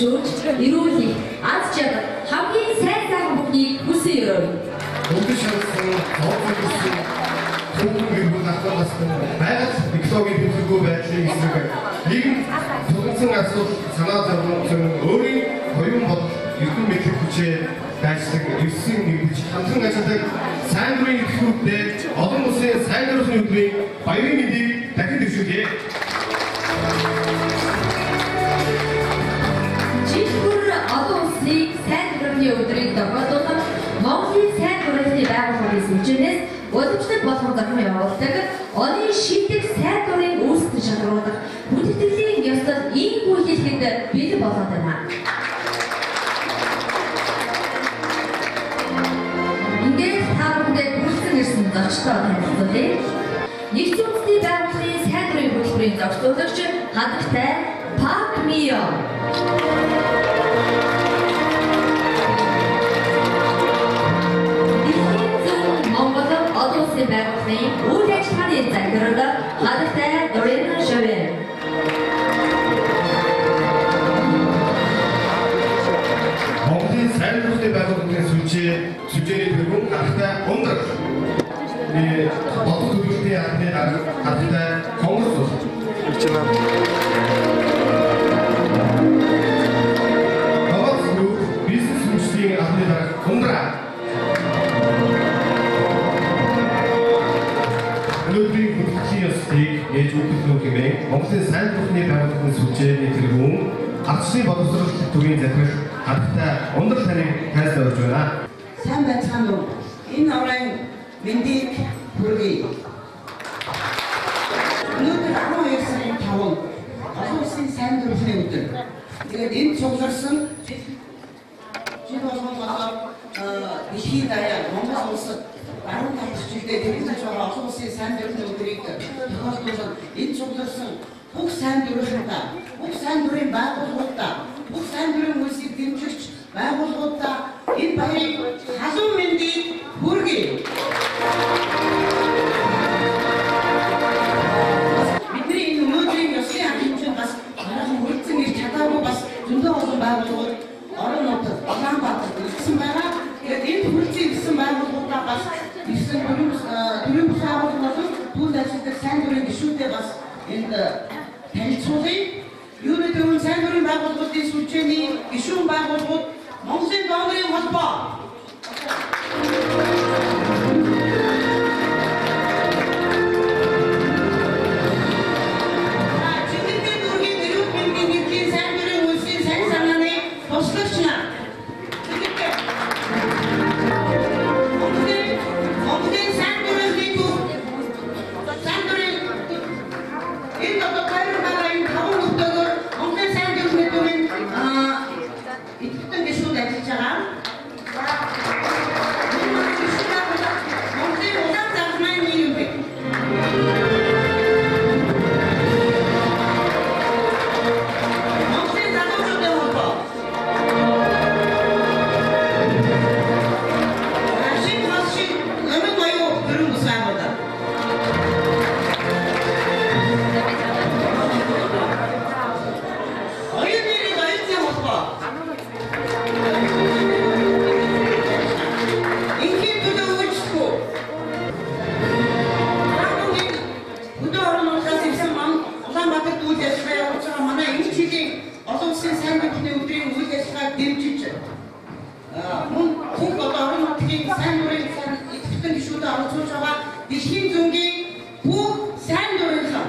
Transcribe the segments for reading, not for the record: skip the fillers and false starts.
зөвшөөрч эрүүлэх аз жаргал хамгийн сайн сайхан бүхнийг хүсэн өрөв. Бүгд шалсан тоогдсон түүхэн гэрбүүл ахлаас байгаль экологийн төлөвлөгөө байдлын эсрэг нэгэн тулгуур асуудал санаа зовлон өөрийн хоёрын бод эрдэм мэдлэг хүчээр дайсаг эвсэн нэгж хамтран ажилладаг сайн дурын идэвхтэй олон улсын сайн дурын өдрийн баярын мэндийг дахин дэвшүүлье. Жишгүр олон улсыг сайн дурын өдрийг тохиолдуулах Монголын сайн дурын байгууллагын сүлжээнээс удамшлаг болгон зарим явуулдаг оны шилдэг сайн дурын үүсгэн шалгуулах бүтэтгэлийн ёслол иймгүй хэлэхэд бэлэн болоод байна. Ингээд таамагтай хүрсэн ирсэн зочдоо танилцуулъя. Нэгдсэн улсын байгууллагын сайн дурын хөтөлбөрийн зохицуулагч хадагтай Пак Мио. Олон улсын байгууллагын үйл ажиллагааны захирал хадагтай Дорин Шавен. Монголын сайн дурын байгууллагын сүлжээний төлөв хадагтай Ундар. Бодол төлөвлөлтийн анхны хадагтай Конгрес. Бизнес сүлжээний анхны дарга Ундар. Өнөөдрийн бүтэцийн ёслолыг ээж өгөх хэмээн Монголын сайн дурын байгууллагын сүлжээний тэргүүн хадсны боловсрол төрийн захирал хадагтай Ундар таныг хайрлаж байна. Сайн байцгаана уу? Энэ орон мэндийг хүргэе. Өнөөдөр 12 сарын 5 олон улсын сайн дурын өдөр. Тэгээд энэ цугларсан жил болгон дэлхийн даяар Монгол улсад 15 жилдээ тэрэгдэж байгаа олон улсын сайн дурын өдрийг тохиолдуулсан энэ цугларсан бүх сайн дурынхаа, бүх сайн дурын байгууллагуудаа, бүх сайн дурын үйлсийг дэмжигч байгууллагуудаа энэ баярыг халуун мэндийг хүргэе. Бидний энэ өнөөдрийн ёслолын арга хэмжээнд бас манайхан хүрэлцэн ирж чадаагүй бас зөндөө олон байгууллагууд орон нутагт Улаанбаатарт ирсэн байгаа. Тэгээд энэ хүрэлцэн ирсэн байгууллагуудаа бас ирсэн төрийн бүс байгууллагууд түүнд ажилладаг сайн дурын гишүүдэд бас энд танилцуулъя. Юуны төрийн сайн дурын байгууллагуудын сүлжээний гишүүн байгууллагууд Монголын донорын холбоо. Чигтээ дүүргийн дөрөв мянган нэгдлийн сайн дурын үйлсийн сайн санааны туслагч нар. Монголын сайн дурын нийтүүд сайн дурын энэ одоо баяр багийн 5 нутгаар Монголын сайн дурын нийтийн идэвхтэй гишүүд ажиллаж байгаа. Монголын улаан загварын нийгэмд Монголын залуучуудын холбоо. Номын баяр төрийн бүс байгууллага. Оюутнуудын оюутны холбоо. Инхийн төлөө үйлчлэгүү. Өдөр орон нутгаас ирсэн Улаанбаатарт үйл ажиллагаа явуулж байгаа манай энэ жилийн олон улсын сайн дурын өдрийн үйл ажиллагааг дэмжиж мөн бүх орон нутгийн сайн дурын идэвхтэй гишүүдэд оролцуулж байгаа дэлхийн зөнгийн бүх сайн дурынхан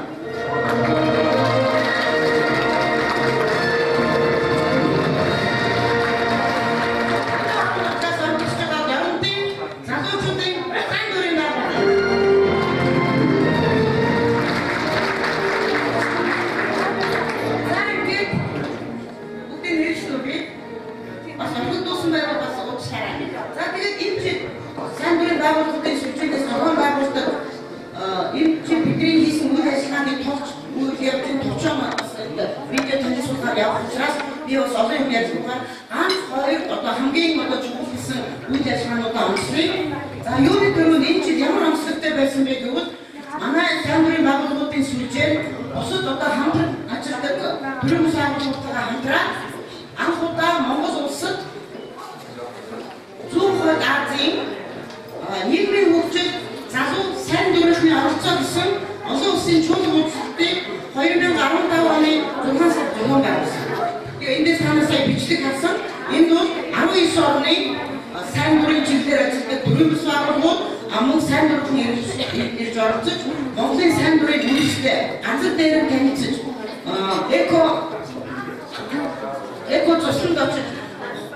байгууллагын сүлжээнээс ногоон байгуулдаг энэ чи бидний хийсэн үйл ажиллагааны товч үйл явдлын товчоо видео танилцуулгаар явах учраас би бас олон юм ярьж байгаа. Ганц хоёр одоо хамгийн чухал гэсэн үйл ажиллагаануудаа онцлоё. За юуны төрөнд энэ жил ямар онцлогтой байсан бэ гэвэл манай сандрын байгууллагын сүлжээ бусад одоо хамтран ажилладаг төрийн байгууллагуудаа хамтраад анх удаа Монгол улсад зүүн хойд Азийн нийгмийн хөгжил залуу сайн дүүрэгний оролцоо гэсэн олон улсын чуулган уулзалтыг 2015 оны 6 сард зохион байгуулсан. Тэгээ эндээс танаас сая бичлэг харсан. Энд бол 19 орны сайн дүүргийн чиглэлээр ажилладаг төрийн бас байгууллагууд мөн сайн дүүргийн ирж оролцож Монголын сайн дүүргийн үйлчлэлтэй газар дээр танилцж эко зочлонд очиж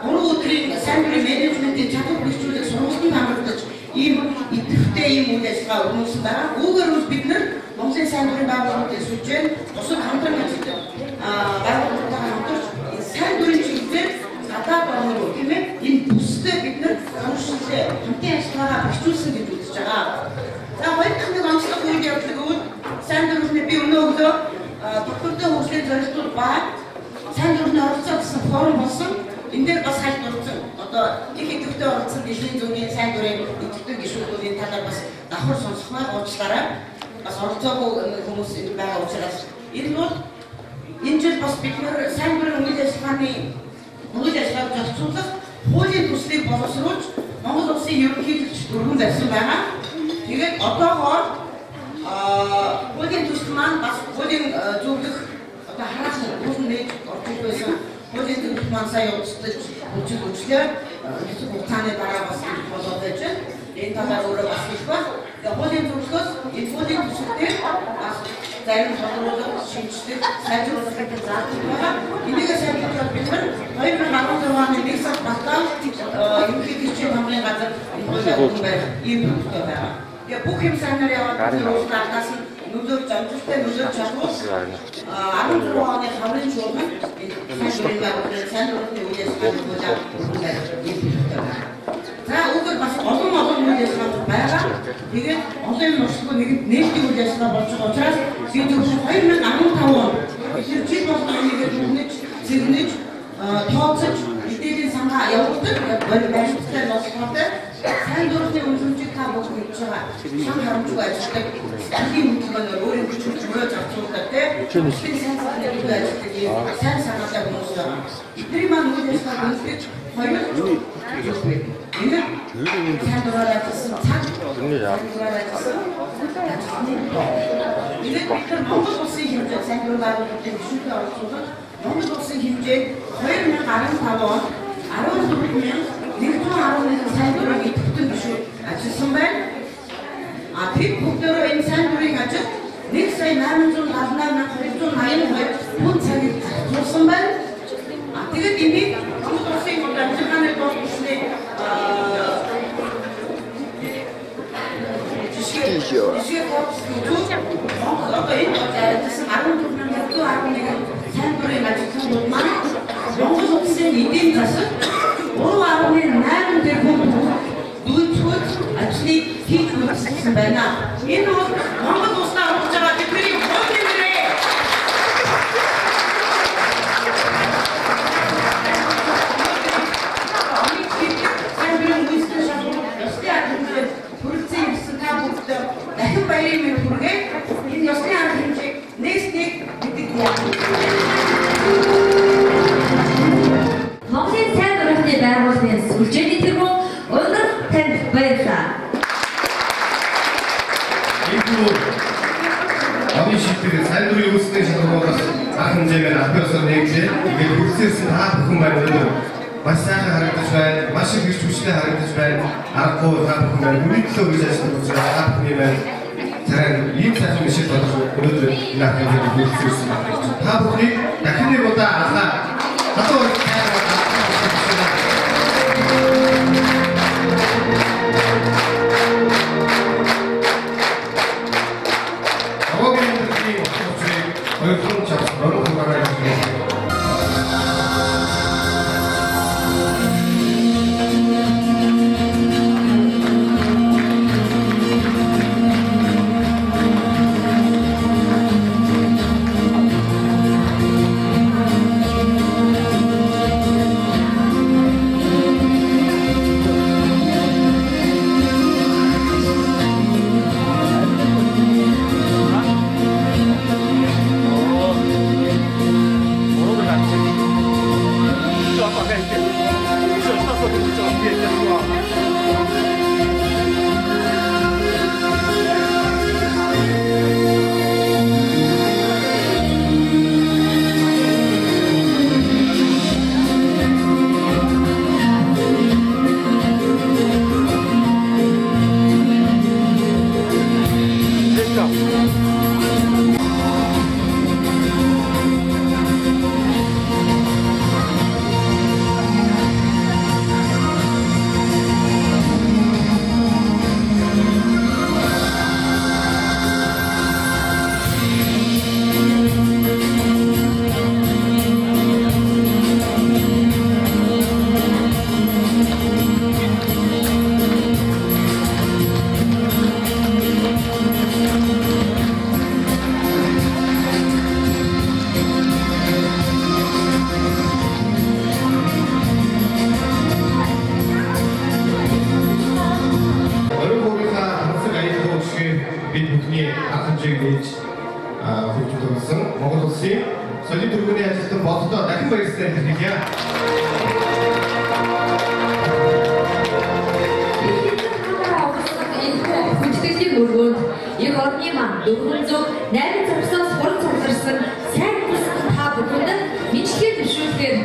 3 өдрийн сайн дүүргийн менежментийн чадвар бэхжүүлэх сургалтыг хамгаалж ийм идэвхтэй ийм үйл ажиллагаа өрнүүлсэн дараа үүгээр бол бид нар Монголын сайн дүүргийн байгууллагуудын сүлжээ бусад хамтран ажилладаг байгууллагуудаа хамтарч сайн дүүргийн чиглэлээр гадаад орнууд тийм ээ энэ бүстэй бид нар хамтдаа хамтын ажиллагаагаа бэхжүүлсэн гэж үзэж байгаа. За хоёр дахь нэг онцлог үйл явдлыг бол сайн дүүргийн би өнөө өглөө доктортой хөгжлийн зорилтууд ба сайн дүүргийн оролцоо гэсэн форум болсон. Энд дээр бас хайлтурсан. Одоо их идэвхтэй оролцсон дэлхийн зүгийн сайн дүүрийн идэвхтэй гишүүдийн талаар бас давхар сонсох маа уучлаарай. Бас оролцоогүй хүмүүс байгаа учраас энэ бол энэ жил бас бид нар сайн дүүрийн үйл ажиллагааг зохицуулах хуулийн төслийг боловсруулж Монгол улсын ерөнхийлөгч дөрвөн зарсан байгаа. Тэгээд одоогоор хуулийн төсөл маань бас хуулийн зөвлөх одоо хараасан бүхэн нээж орж байсан. Хуулийн төсөл маань сая удирдах хүчлээ хэсэг хугацааны дараа бас болоод байж байна. Энэ талаар өөрөө бас хэлэх ба. Тэгээд хуулийн зөвлөхөөс энэ хуулийн төсөлтэй бас зарим тодорхойлолт шинжилгээ сайжруулахыг заасан байгаа. Энийг сайжруулах бид нар 2016 оны 1 сард батлаад ерөнхийлөгчийн хамгааллын газар ийм төлөвтэй байгаа. Тэгээ бүх юм сайнаар яваад уусгаалаас нөлөөлж амжилттай нөлөөлж чадвал 16 оны хамрын чуулган сайжруулах байгууллагын сайн дүүргийн үйл ажиллагааг ийм төлөвтэй байна. За үүгээр бас олон үйл ажиллагаа байгаа. Тэгээд олон нуршгүй нээлтийн үйл ажиллагаа болж байгаа учраас би зөвхөн 2015 он жил болгоно нэгээд бүгнэж зэрнэж тооцож мэдээллийн сангаа явуулдаг баримттай болсонтой сайн дүүргийн үнэлэмжийг та бүгд хийж байгаа. Сан харамжгүй ажилладаг. Дэлхийн хөтөлбөрөөр өөрийн хүчтэй мөрөө зарцуулдаг тийм сайн санаатай үйл ажилладаг сайн санаатай хүмүүс байгаа. Эдний маань үйл ажиллагаа гүйцэтгэж хоёр энэ сайн дураараа гэсэн цаг дураараа гэсэн энэ бид Монгол улсын хэмжээ сайн дураараа гişүүдээ оролцуулах Монгол улсын хэмжээ 2015 он 14,111 сайн дураар идэвхтэй гişүүд ажилласан байна. Тэд бүгдөө энэ сайн дурыг ажил 1,878,282 хүн цагийг зарцуулсан байна. Тэгээд энийг Монгол улсын ажиллагааны боловсролын жишээ одоо энэ ажилласан 14,111 сайн дурын ажилтнууд маань Монгол улсын эдийн засаг 3,8 тэрбум дүйцэд ажлыг хийж үзсэн байна. Энэ бол Монгол улсаа урьж байгаа бидний хуулийн нэрээ. Дахин баярын мэнд хүргэе. Энэ ёсны арга хэмжээг нээснийг гэдэг юм. Монголын сайн дурын байгууллагын сүлжээний тэргүүн өндөр танд баярлалаа. Оны шийдвэр сайн дурын үүсгэн шалгуулах арга хэмжээгээр авьяасаар нэгжээ. Тэгээд хүрсээрсэн та бүхэн байна өндөр. Маш сайхан харагдаж байна. Маш их гэрч хүчтэй харагдаж байна. Аргагүй та бүхэн байна. Бүрийдлөө гэж ажиллаж байгаа та бүхэн байна. Царай ийм сайхан мишэл болох өнөөдөр энэ арга хэмжээгээр хүрсээрсэн. Та бүхнийг дахин нэг удаа анхаа. Хатуу бодлоо дахин баярлалаа хэлье. Хүчтэйг өргөөд яг орны маань 408 цогцоос хурд цугларсан сайн бүсгэн та бүхэнд мэдлэгээ төвшүүлэхээр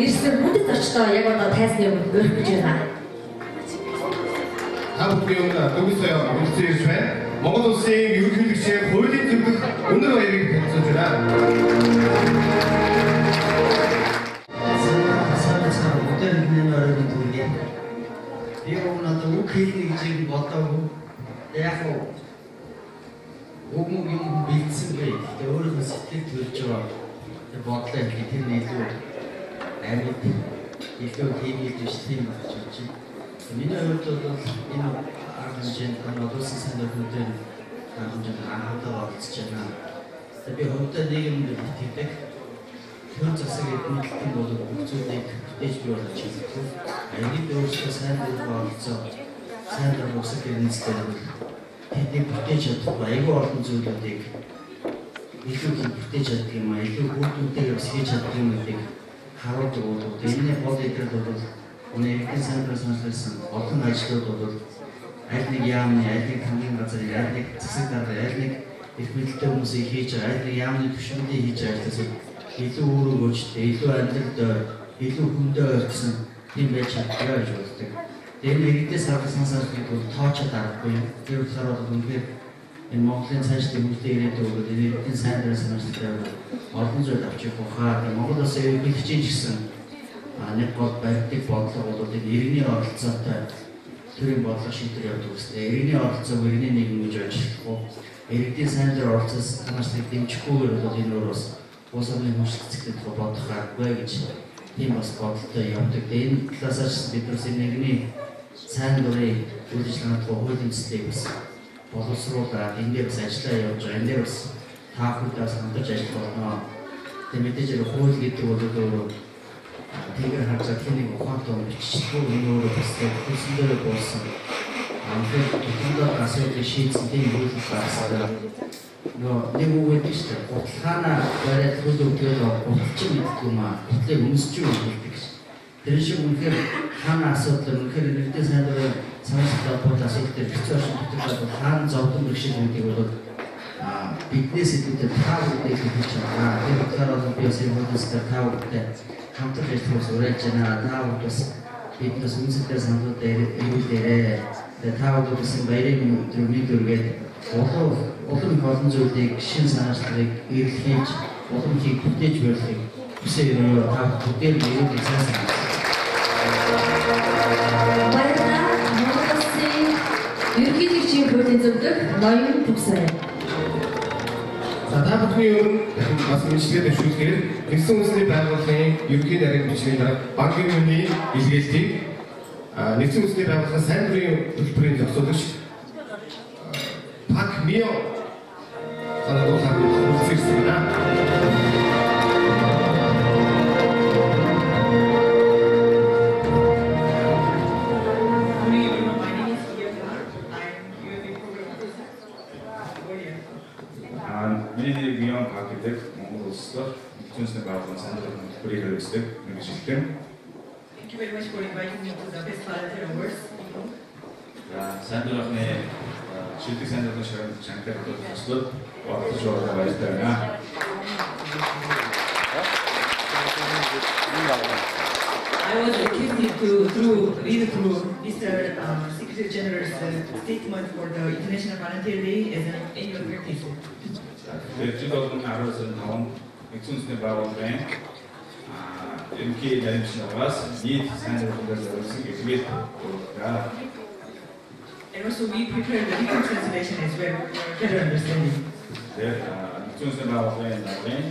ирсэн хүндэт очтоо яг одоо тайсны өмнө өргөх гэж байна. Та бүхэн төгсөө үлцээж байна. Монгол улсын ерөнхийлөгчийн хуулийн зөвлөх өндөр баярыг танилцуулж байна. Би одоо үг хэлнэ гэж бодоогүй. Яг үг юм бэлдсэнгүй. Тэгээ өөрөө сэтгэл төрж байгаа. Тэгээ бодлоо хэлэх тэр илүү амьд илүү хийгээд тийм болж байна. Миний хувьд бол энэ аргамжинд одоосын санаатуудын аргамжинд анхаарал олцож байна. Тэгээ би хувьдаа нийгэмд итгэдэг. Тэр засаг эднэлтэн бол бүх зүйлийг бүтээж бий болгож хэлдэг. Аягийн өөрсдөө сайн болцоо сайн усаг гэрнэстэй бол тэдний бүтээж чадахгүй аягүй олон зүйлүүдийг илүү бүтээж чаддаг юм аа илүү хүүхдүүдтэйгээ бас хийж чаддаг юм гэдгийг харуулдаг бол энэ бол идэвхтэй бол өнөөдөр сайн сонирхсан олон ажлууд бол аль нэг яамны аль нэг хамгийн газар аль нэг засаг дарга аль нэг их мэдлэлтэй хүмүүсийг хийж аль нэг яамны төвшөндийг хийж ажиллаж илүү өөрөөгөөжтэй илүү амьдралд илүү хүндээ орсон тийм байж чаддгаа гэж боддог. Тэр нэгдээс авсансаар бол тоочод аргагүй. Тэр болохоор бол үнэхээр энэ Монголын цаашдын хөгжлийн ирээдүйд бол ирээдүйн сайн дурын санаачлалтай олон зүйл авч явах хаа. Монгол улсын ерөнхийлөгчийн гэсэн нэг гол баримтыг бодлого бол энэ иргэний оролцоотой төрийн бодлого шийдвэр явуулдаг гэсэн. Иргэний оролцоог иргэний нийгэм гэж ажиллахгүй. Иргэдийн сайн дурын оролцоос санаачлалыг дэмжихгүйгээр бол энэ өөрөөс улс орны хөгжлөлтөд бодох аргагүй гэж тийм бас бодолтой явдаг. Энэ талаас бид бас нэгний сайн дурын үйл ажиллагааны хуулийн төслийг бас боловсруулаад энэ дээр бас ажиллаа явуулж байгаа. Энэ дээр бас та бүхэндээ хамтарч ажиллах болно. Тэгээд мэдээж хууль гэдэг бол өөрөө тэгэр харж тэнийг ухаантай биччихгүй энэ өөрөө бас төсөн дээр болсон. Амтэр тутамдаа асуудлыг шийдсэн тийм үйл гаргасан. Нэг үг гэдэг чинь гутлахаана бариад хөл өгдөөд гутлчин гэдэг юм аа. Гутлыг өмсч юу гэдэг чинь. Тэр шиг үнэхээр хаана асуудал үнэхээр нэгдээ сайн дурын санаачлалтай бол асуудал дээр хэцүү шин тутагдлаа хаана зовдон бэрхшээл гэдэг бол биднээс илүүтэй та бүхэнд хэлж байгаа. Тэр болохоор бол би өсөж хүмүүстэй та бүхэнд хамтрах хэлбэрс урайлж байна. Та бүхэн бас биднээс үнсэлтэй саналууд ирүүлээрэй. Та бүхэн баярын өдрийг үргээд улам их олон зүйлийг шин санаачлалыг эрэлхийж улам их бүтээж барихыг хүсэж байна. Та бүхэн ирээд сайн сайн. Баярлалаа. Монгол улсын ерөнхийлөгчийн хуулийн зөвлөх ноён төгсрэй. Та бүхний өмнө бас мэдлэгээ төвшүүлэхээр нэгдсэн үндэсний байгууллагын ерөнхий нарийн бичгийн дарга Бан Ки Муны илгээлтийг нэгдсэн үндэсний байгууллагын сайн дурын төлбөрийн зохицуулагч Пак Мио санаадуулаад үлдсэн байна. Миний бион пакетик Монгол улсаар нэгдсэн байгууллагын сайн дурын төлбөрийг хэрэглэдэг мэргэжилтэн. Thank you very much for inviting me to the Best Volunteer Awards. Сайн дурын шилдэг сайн дурын шагналтай төслөд багтаж байгаа баяртай байна. I was accused to read through Mr. Secretary General's statement for the International Volunteer Day as an annual practice. Жил болгон 15 нэгдсэн үндэсний байгууллагын ерөнхий нарийн бичнээс нийт сайн дурын зориулсан хэлгээд өгдөг. And also we prepared the written translation as well for better understanding. Тэгээд нэгдсэн үндэсний байгууллагын нарийн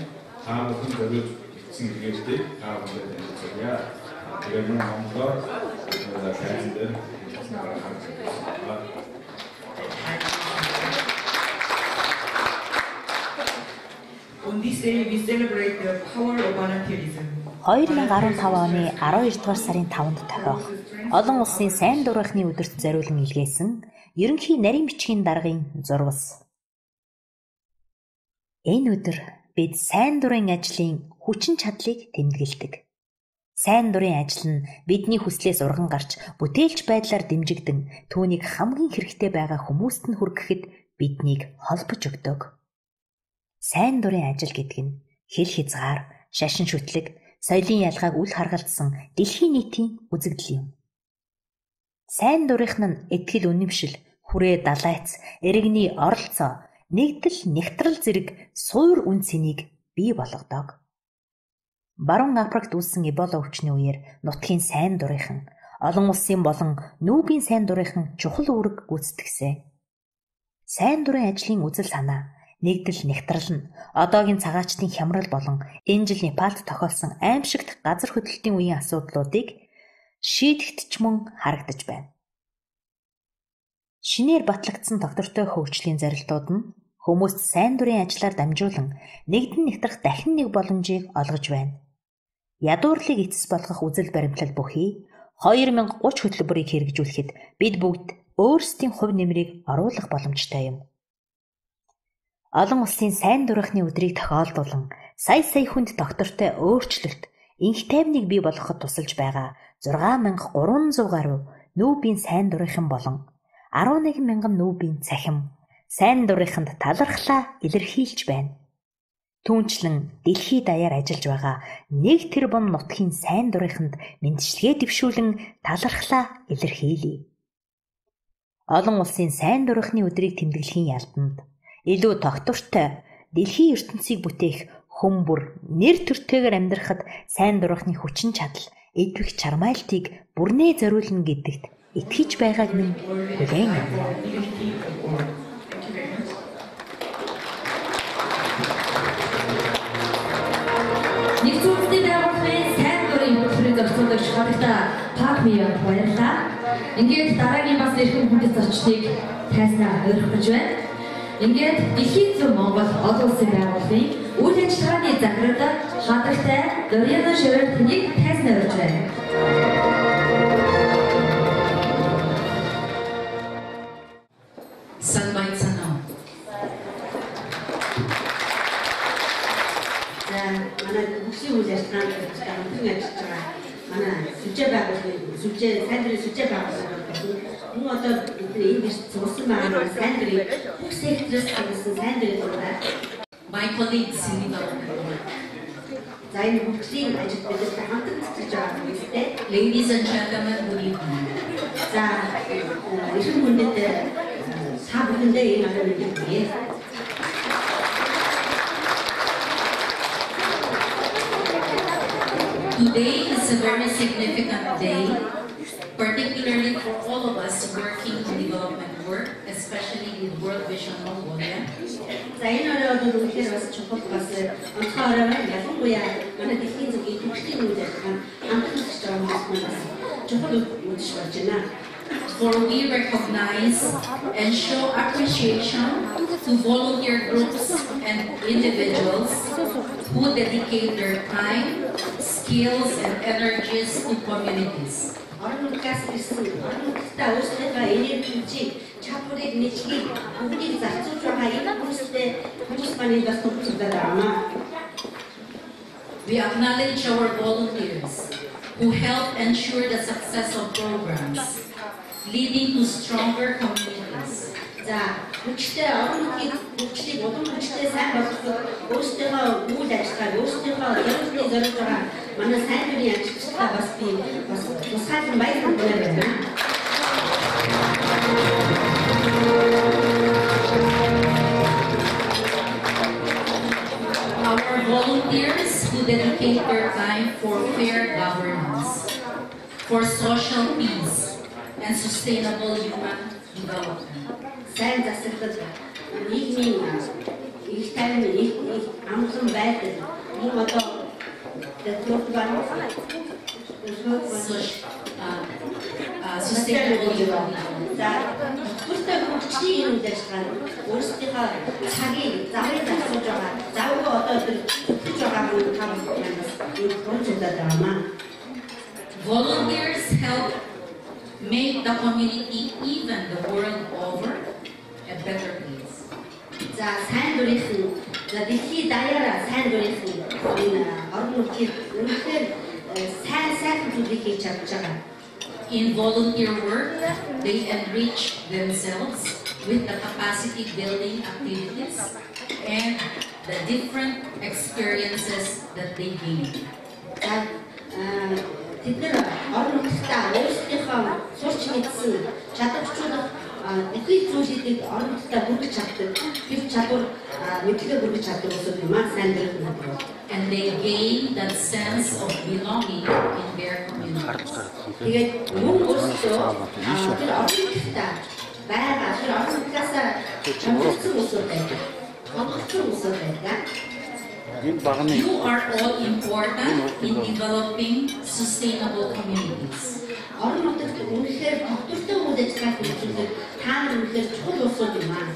та бүхэн зөвлөж бичсэн хэлгээдийг та бүхэнд танилцуулъя. Тэгээд Монголоор тайлбар дээр On this day we celebrate the power of volunteerism. 2015 оны 12 дугаар сарын 5-нд тохиох олон улсын сайн дурынхны өдөрт зориулан илгээсэн ерөнхий нарийн бичгийн даргын зурвас. Энэ өдөр бид сайн дурын ажлын хүчин чадлыг тэмдэглэдэг. Сайн дурын ажил нь бидний хүслээс урган гарч бүтээлч байдлаар дэмжигдэн түүнийг хамгийн хэрэгтэй байгаа хүмүүст нь хүргэхэд биднийг холбож өгдөг. Сайн дурын ажил гэдэг нь хэл хязгаар, шашин шүтлэг, соёлын ялгааг үл харгалзсан дэлхийн нийтийн үзэгдэл юм. Сайн дурынх нь итгэл үнэмшил, хүрээ далайц, эрэгний оролцоо, нэгдэл нэгтрал зэрэг суур үн цэнийг бий болгодог. Баруун Африкт үүссэн Эбола өвчний үеэр нутгийн сайн дурынхан, олон улсын болон нүүбийн сайн дурынхан чухал үүрэг гүйцэтгсэн. Сайн дурын ажлын үзэл санаа, нэгдэл нэгтрал нь одоогийн цагаачдын хямрал болон энэ жил Непалд тохиолсон аимшигт газар хөдлөлтийн үеийн асуудлуудыг шийдэхэд ч мөн харагдаж байна. Шинээр батлагдсан доктортой хөгжлийн зарилтууд нь хүмүүст сайн дурын ажлаар дамжуулан нэгдэн нэгтрах дахин нэг боломжийг олгож байна. Ядуурлыг эцэс болгох үзэл баримтлал бүхий 2030 хөтөлбөрийг хэрэгжүүлэхэд бид бүгд өөрсдийн хувь нэмрийг оруулах боломжтой юм. Олон улсын сайн дурынхны өдрийг тохиолдуулан сая хүнд доктортой өөрчлөлт, инх тайвныг бий болгоход тусалж байгаа 6300 гаруй нүүбийн сайн дурынхан болон 11,000 нүүбийн цахим сайн дурынханд талархлаа илэрхийлж байна. Түүнчлэн дэлхий даяар ажиллаж байгаа 1 тэрбум нутгийн сайн дурынханд мэндчилгээ дэвшүүлэн талархлаа илэрхийлье. Олон улсын сайн дурынхны өдрийг тэмдэглэхийн ялданд илүү тогтвортой дэлхийн ертөнцийг бүтээх хүмүүр нэр төртэйгээр амьдрахад сайн дурынхны хүчин чадал, эдвэх чармайлтыг бүрнээ зориулна гэдэгт итгэж байгааг минь хүлээн авна. Нэгдсэн улсын байгууллагын сайн дурын хөтөлбөрийн зорилготой шалгалтаа Пак Миянд баярлалаа. Ингээд дараагийн бас эрхэм хүндэт зочдыг тайснаа өргөх гэж байна. Ингээд дэлхийн зөв Монгол олон улсын байгууллагын үйл ажиллагааны захирал хадагтай Дориана Шевертнийг тайснаа өргөж байна. Санбайт санаа. манай бүхний үйл ажиллагаанд хамтран ажиллаж байгаа манай сүлжээ байгууллагын сайн дурын сүлжээ байгууллага болон мөн одоо бидний энэ сурсан байгаа сайн дурын бүх сектороос гэсэн сайн дурын дураар My colleagues in the за энэ бүхний ажил бидээс хамтран хийж байгаа хүмүүстэй ladies and gentlemen, good evening. за эрхэм хүндэт та бүхэндээ энэ агуу мэдээлэл Today is a very significant day, particularly for all of us working in development work, especially in World Vision Mongolia. за энэ оройд үнэхээр бас чухал бас онцгой ялангуяа манай дэлхийн зөвгийн төвчлийн үйл ажиллагаа хамтран хийж байгаа хүмүүс бас чухал үдшиж болж байна. For we recognize and show appreciation to volunteer groups and individuals who dedicate their time, skills, and energies to communities. Орнуудаас ирсэн орнуудтай өөрсдөө энержиг, чадварыг нэчгийг бүгдийг зарцуулж байгаа энэ хүмүүс маань бас төвчтэй байна. We acknowledge our volunteers who help ensure the success of programs, leading to stronger communities. За хүчтэй орнуудыг хүчтэй болон хүчтэй сайн болгох өөрсдөө үйл ажиллагаа өөрсдөө зорилтыг зориулж байгаа манай сайн дурын ажилчдаа бас би бас тусгайлан баярлалаа байна. Our volunteers who dedicate their time for fair governance, for social peace, and sustainable human development. Сайн засаглал нийгмийн их тайван их амгалан байдал ийм одоо sustainable development. За өөртөө хүчний юм дэжлээ өөрсдийнхөө цагийг завыг засууж байгаа завгүй одоо төлж байгаа хүн та бүхнээс энэ процедураа даамаа. Volunteers help make the community, even the world over, a better place. За сайн дурын За дэлхий даяараа сайн дурынхны энэ орон нутгийн үнэхээр сайн зүйлийг хийж чадж байгаа. In volunteer work, they enrich themselves with the capacity building activities and the different experiences that they gain. Тэд нар орон нутгтаа өөрсдийнхөө сурч мэдсэн чадварчдыг ихэнх зүйлүүдийг орон нутгтаа бүрдэж чаддаг. Тэр чадвар мэдлэгээ бүрдэж чаддаг гэсэн юм аа сайн дурын. And they gain that sense of belonging in their communities. Тэгээд мөн өөрсдөө тэр орон нутгтаа байгаа тэр орон нутгаас хамгаалсан хүмүүс байдаг. Хамгаалсан хүмүүс байдаг. You are all important in developing sustainable communities. Орон нутагт үнэхээр тогтвортой үйл ажиллагаа хийх та нар үнэхээр чухал усууд юм аа.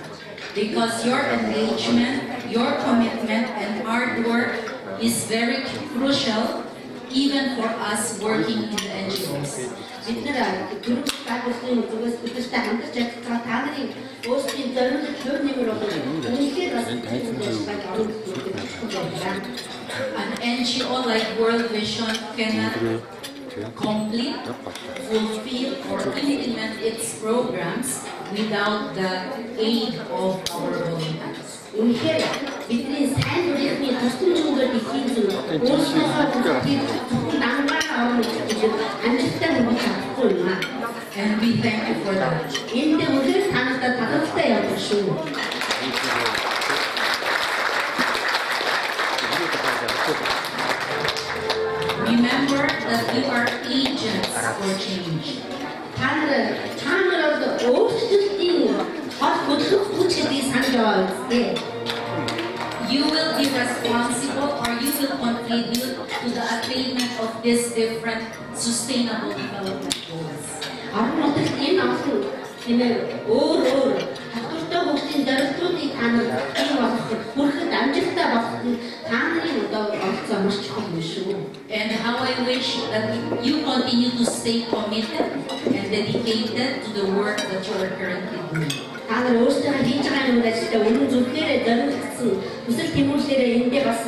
Because your engagement, your commitment and hard work is very crucial even for us working in the NGOs. Бид нар түрүүн байгууллагын зүгээс бидэртэй хамтарч ажиллах та нарын өөрсдийн зорилгыг хөв нэмэр болгох үнэхээр бас an NGO like World Vision cannot complete, fulfill or implement its programs without the aid of our volunteers. Үнэхээр бидний сайн дурынхны тусламжгүй бихийн зүйл өөрсдийнхөө бүтээл дангаа орон нутгийн амжилттай хүргэж чадахгүй юм аа. And we thank you for that. Энд үнэхээр та нартай талархтай явах шүү. Remember that you are agents for change. Та нар өөрсдийн хол хөдлөх хүч гэдгийг санаж байгаа үстэй. You will be responsible or you will contribute to the attainment of these different sustainable development goals. Орон нутагт энэ олон өөр тогтвортой хөгжлийн зорилтуудыг та нар бий болгоход хүрэхэд амжилттай болгоход та нарын оролцоо маш чухал юм шүү. And how I wish that you continue to stay committed and dedicated to the work that you are currently doing. Та нар өөрсдөө хийж байгаа юм ажилдаа үнэн зөвхөн зорилгосон хүсэл тэмүүллээрээ эндээ бас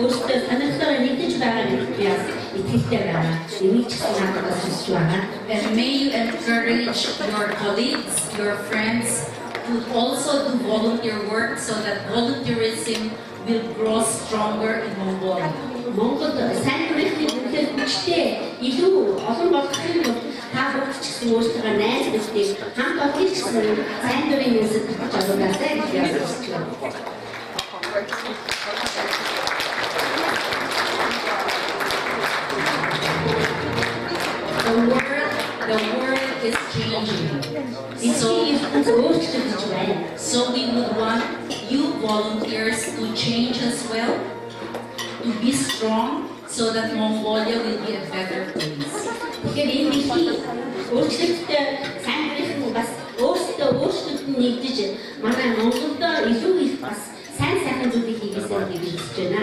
өөрсдөө сонирхлоор нэгдэж байгаа юм би бас итгэлтэй байгаа. Энийг ч гэсэн надад хүсэж байгаа. And may you encourage your colleagues, your friends to also do volunteer work so that volunteerism will grow stronger in Mongolia. Монголд сайн дурынхны үнэхээр хүчтэй илүү олон болохын тулд та бүгд ч гэсэн өөрсдөө найз нөхдөд хамт олж гэсэн сайн дурын юмсад чадвартай гэж ярьж байна. The world is changing. So we would want you volunteers to change as well, to be strong, so that Mongolia will be a better place. Тэгэхээр энэ дэлхий өөрчлөлттэй сайн дурынхны бас өөрсдөө нэгдэж манай Монголд илүү их бас сайн зүйлийг хийгээсэй гэж хүсэж байна.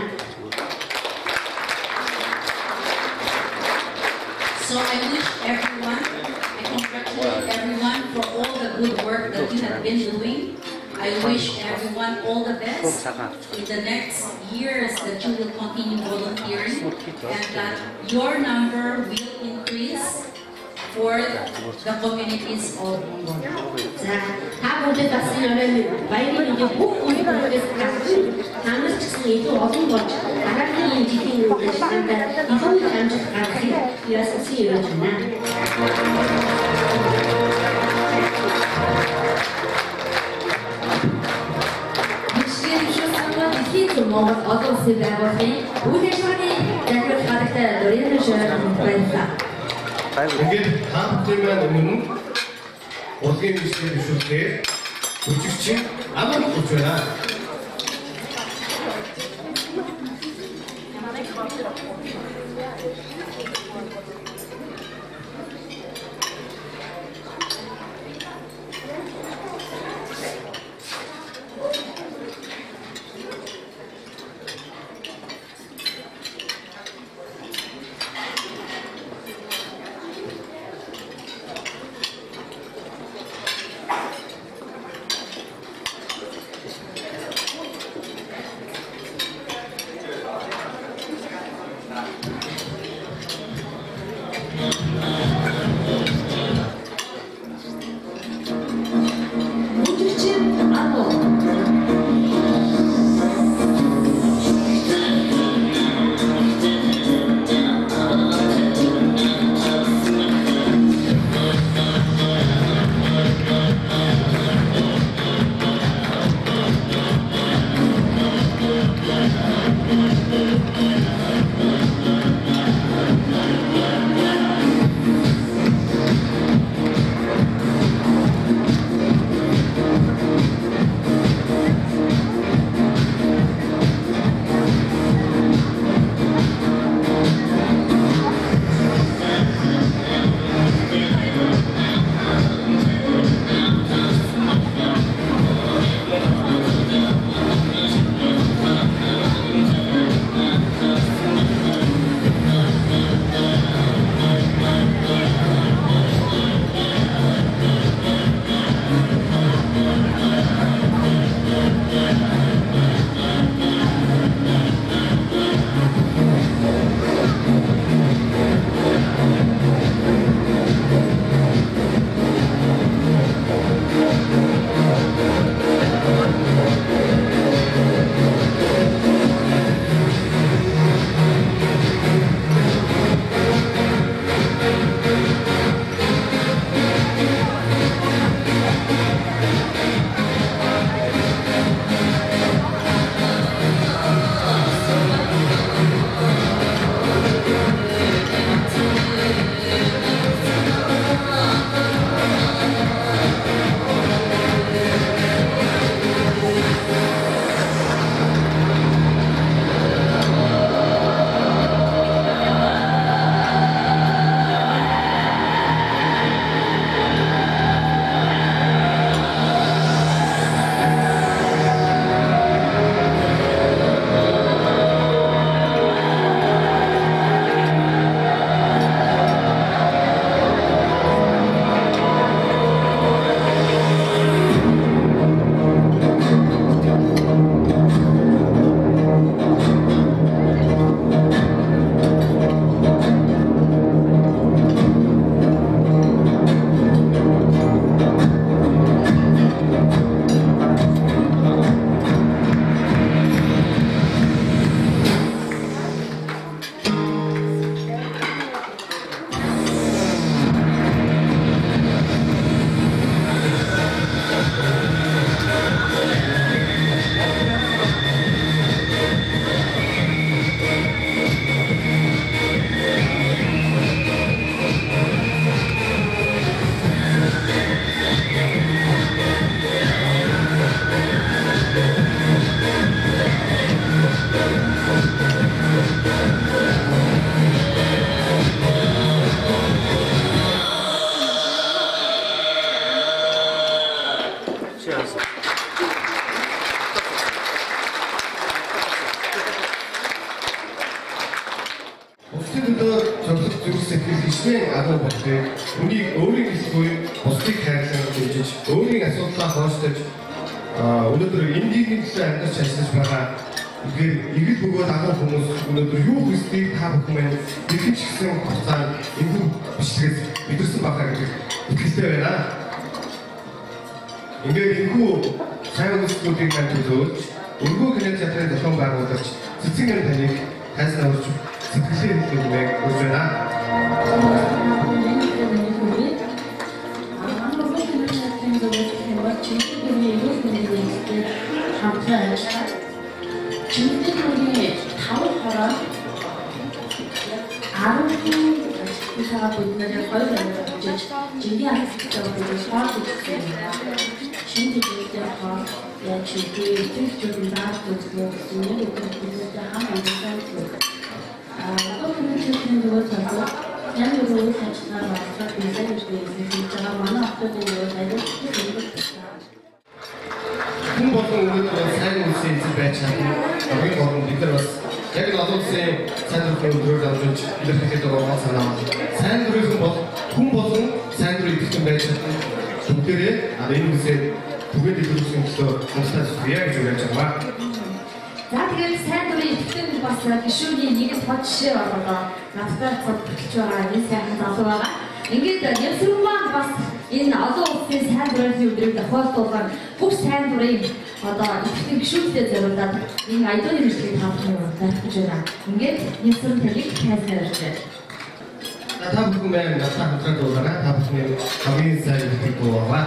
So I wish everyone, I congratulate everyone for all the good work that you have been doing. I wish everyone all the best in the next years that you will continue volunteering and that your number will increase for the communities of Mongolia. Та бүхэн бас энэ баярын нэг бүх үйлдвэрээс танаас ч илүү олон болж дараагийн жилийн үйлчлэлд илүү амжилт гаргахыг яссан юм байна. Монгол олон улсын байгууллагын үйл ажиллагааны захирал гадагтай Дөрийн шийдвэр байлаа. Ингээд хамтын өмнө урлагийн бичгийн зөвшөөрлөөр үжигчин амар болж байна. хичнээн агуу болдог. Үнийг өөрийн хэлгүй бусдыг хайрлан дэмжиж, өөрийн асуудлаа хойшлож өнөөдөр энэ нийгмийн төлөө амьдарч ажиллаж байгаа тэгэхээр игэл бөгөөд агуу хүмүүс өнөөдөр юу хийснийг та бүхэн дэлгэж гисэн хугацаанд энэ бичлэгээс мэдэрсэн байгаа гэдэг итгэлтэй байна. Ингээд энэхүү сайн хүмүүсүүдийн маань төлөөлж өргөө кино театрын зохион байгуулагч Цэцэн таныг хайсан авч сэтгэлээ хэлмээр урьж байна. 중대본이 다음처럼 아무리 의사가 보이는 거의 이제 준비하는 시점으로 소화도 있습니다. 준비될 때부터 준비 좀 나도 그 준비를 좀 하면 되고 또 그런 측면으로 저도 대한민국을 같이 나와서 굉장히 진짜 많은 학교들을 잘 시키고 있습니다. Хүн болгон өнөөдөр сайн үлсийн эзэн байж чадна. Хамгийн гол нь бид нар бас яг л олон улсын сайн дурын өдрөөр дамжуулж илэрхийлээд байгаа санаа. Сайн дурын бол хүн болгон сайн дурын идэвхтэй байж чадна. Бүгдээрээ энэ үсээ бүгд илэрхийлсэн төлөө хамтдаа яа гэж уриалж байгаа. За тэгээд сайн дурын идэвхтэй бас гишүүний нэгэн тод жишээ болоо надтай цогцолж байгаа энэ сайн залуу байгаа. Ингээд Ямсрумаа бас энэ олон улсын сайн дурын өдрийг тохиолдуулсан бүх сайн дурын одоо идэвхтэй гишүүдтэй зориулаад энэ айдын нэршлиг тавьсан гэж байна. Ингээд Ямсрум таныг хайснаар иржээ. Та бүхэн маань надад хамтраад байгаа. Та бүхэн хамгийн сайн идэвхтэй байгаа.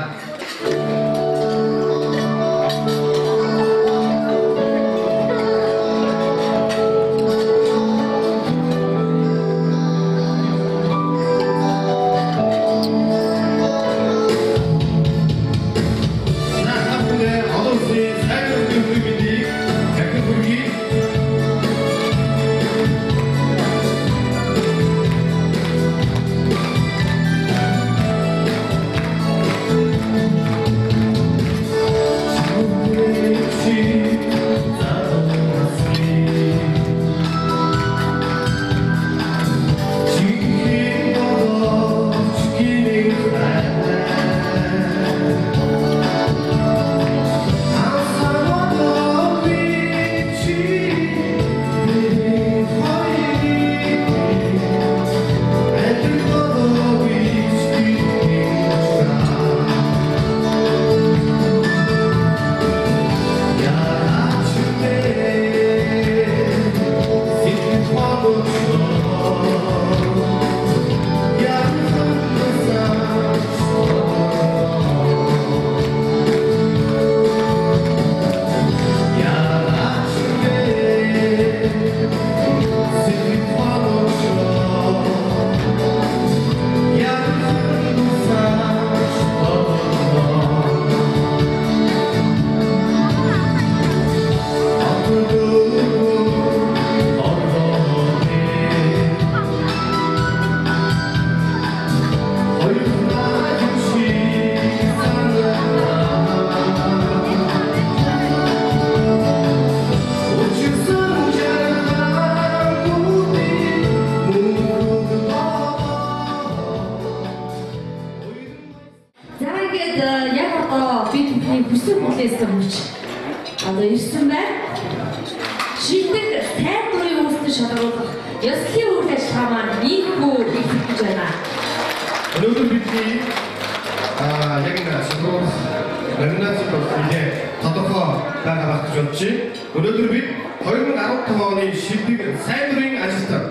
өнөөдөр бид 2015 оны шилдэг сайн дурын ажилтан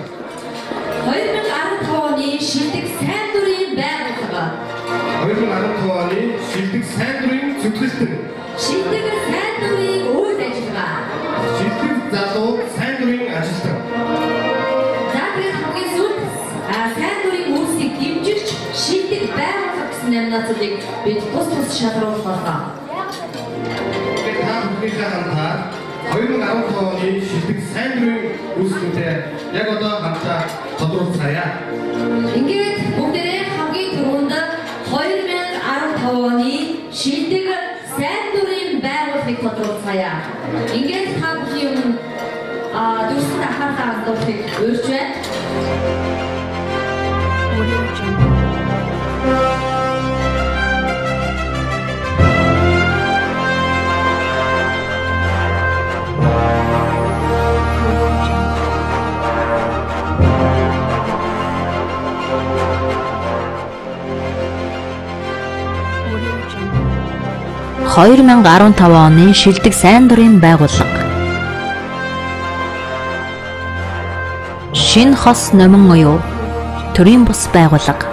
2015 оны шилдэг сайн дурын байгууллага 2015 оны шилдэг сайн дурын зөвлөлтөн шилдэг сайн дурын үйл ажиллагаа шилдэг залуу сайн дурын ажилтан за тэгээд хамгийн сүүлд сайн дурын үйлсийг дэмжиж шилдэг байгууллага гэсэн номинацийг бид тус шалгаруулж байна. 2015 оны шилдэг сайн дурын үйлсүүдээ яг одоо хамтдаа тодруулцгаая. Ингээд бүгдээрээ хамгийн түрүүнд 2015 оны шилдэг сайн дурын байгууллагыг тодруулцгаая. Ингээд та бүхэн дүрсэнд анхаарал хандуулахыг урьж байна. ...2015 оны шилдэг сайн дурын байгууллага. Шинэ хос номин оюу төрийн бус байгууллага.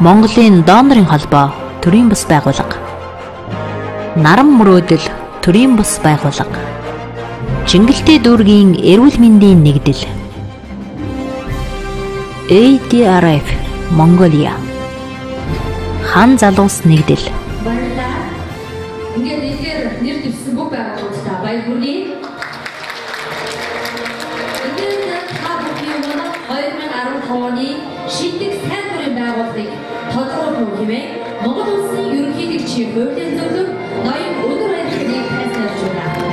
Монголын донорын холбоо төрийн бус байгууллага. Наран мөрөөдөл төрийн бус байгууллага. Чингэлтэй дүүргийн эрүүл мэндийн нэгдэл. ADRF Mongolia. Хан залуус нэгдэл. Ингээд эдгээр нэр дэвсэн бүх байгууллагуудаа баяр хүргэе. Ингээд та бүхэн 2015 оны шилдэг сайн дурын байгууллагыг тодорхойлох хэмээн Монгол улсын ерөнхийлөгчийн хуулийн зөвлөм ноён өнөр баярлалыг танилцуулж байна.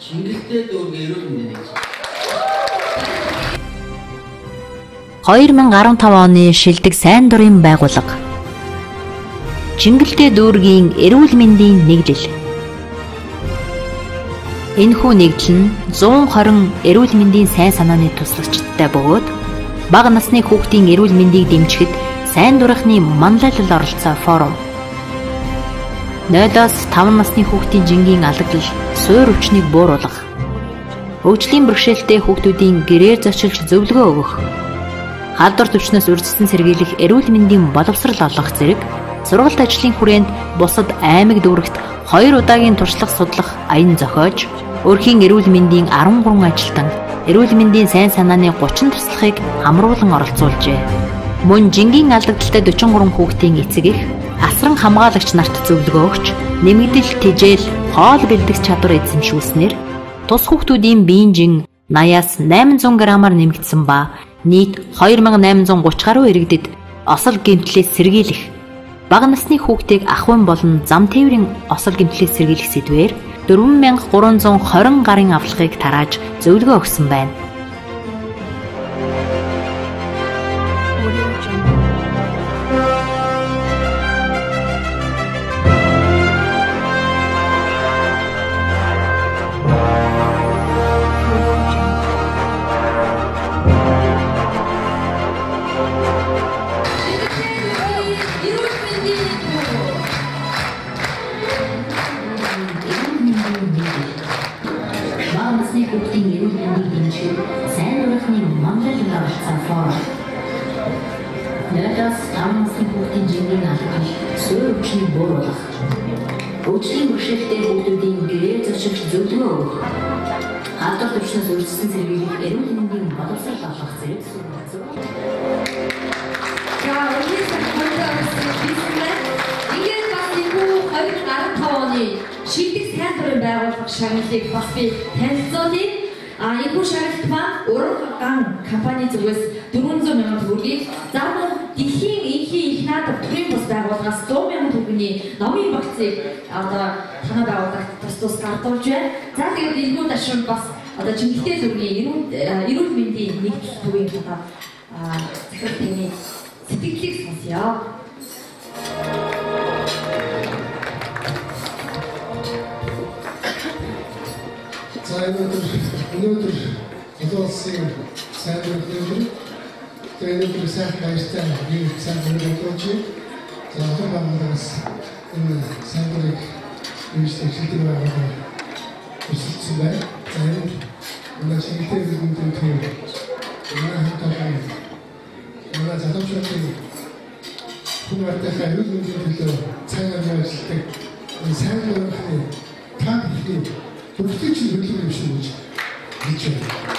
Чингэлтэй дүүргийн эрүүл мэндийн нэгдэл. 2015 оны шилдэг сайн дурын байгууллага. Чингэлтэй дүүргийн эрүүл мэндийн нэгдэл. Энэхүү нэгдэл нь 120 эрүүл мэндийн сайн санааны туслагчдтай бөгөөд бага насны хүүхдийн эрүүл мэндийг дэмжихэд сайн дурынхны манлайлал оролцоо форум. 0-5 насны хүүхдийн жингийн алдагдал, суур өвчнийг бууруулах, хөгжлийн бэрхшээлтэй хүүхдүүдийн гэрээр зочилж зөвлөгөө өгөх, халдвар төвчнөөс үржилсэн сэргийлэх эрүүл мэндийн боловсрол олгох зэрэг сургалт ажлын хүрээнд бусад аймаг дүүрэгт 2 удаагийн туршлага судлах аян зохиож, өрхийн эрүүл мэндийн 13 ажилтан эрүүл мэндийн сайн санааны 30 туслахыг хамруулан оролцуулжээ. Мөн жингийн алдагдaltaй 43 хүүхдийн эцэг эх, асран хамгаалагч нарт зөвлөгөө өгч, нэмэгдэл, тэжээл, хоол бэлдэх чадвар эзэмшүүлснээр тус хүүхдүүдийн биеийн жин 80-аас 800 грамаар нэмэгдсэн ба нийт 2830 гаруй иргэдэд осол гэмтлээс сэргийлэх, бага насны хүүхдийг ахуйн болон зам тээврийн осол гэмтлээс сэргийлэх сэдвээр 4320 гарын авлагыг тарааж зөвлөгөө өгсөн байна. Хөгжлийн бэрхшээлтэй хүүхдүүдийн гэрээр зочилж зөвлөгөө өгөх, халдвар төвчнөөс үржилсэн сэргийлэх эрүүл мэндийн боловсрол олгох зэрэг сургалтын. Ингээд бас энэ 2015 оны шилдэг сайн дурын байгууллага шагналыг бас би танилцуулъя. Энэ шагналт маань уран компани зүгээс 400 мянган төгрөгийг зарим дэлхийн энхийн их наадам төрийн бус байгууллагаас 100 мянган төгрөгийн номын багцыг одоо танай байгууллагт тус гардуулж байна. За тэгээд энэ дашин бас одоо чингэлтэй зүргийн эрүүл мэндийн нэгдэл төвийн одоо захирлын сэтгэлийг сонсъё. За өнөөдөр олонсын сайн дурын тэгээд сайхан баяртай нэг сайн дурын за одоо манаас энэ сайн дурыг үйлчлэх шилдэг байгууллага үүсгэсэн байна. За энэ манай шинэтэй зүйлүүд тийм манай хамтлагийн манай залуучуудын хүмүүстээ хэрэг үйлчлэлээр цаагаар ажилладаг сайн дурын таахын бүгдийг чинь хөдөлгөөн юм шиг гэж байна.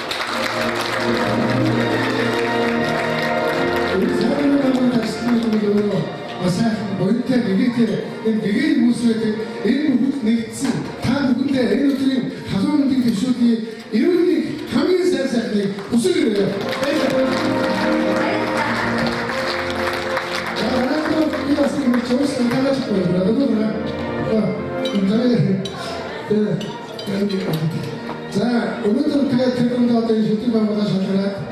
Асайхан боёнтой нэгэтэй энэ нэгээр хүмүүсүүд энэ бүгд нэгдсэн та бүхэндээ энэ өдрийн халуун мэндийн төвшүүдийн 자, 오늘도 그가 태권도 어떤 슈팅방보다 전달한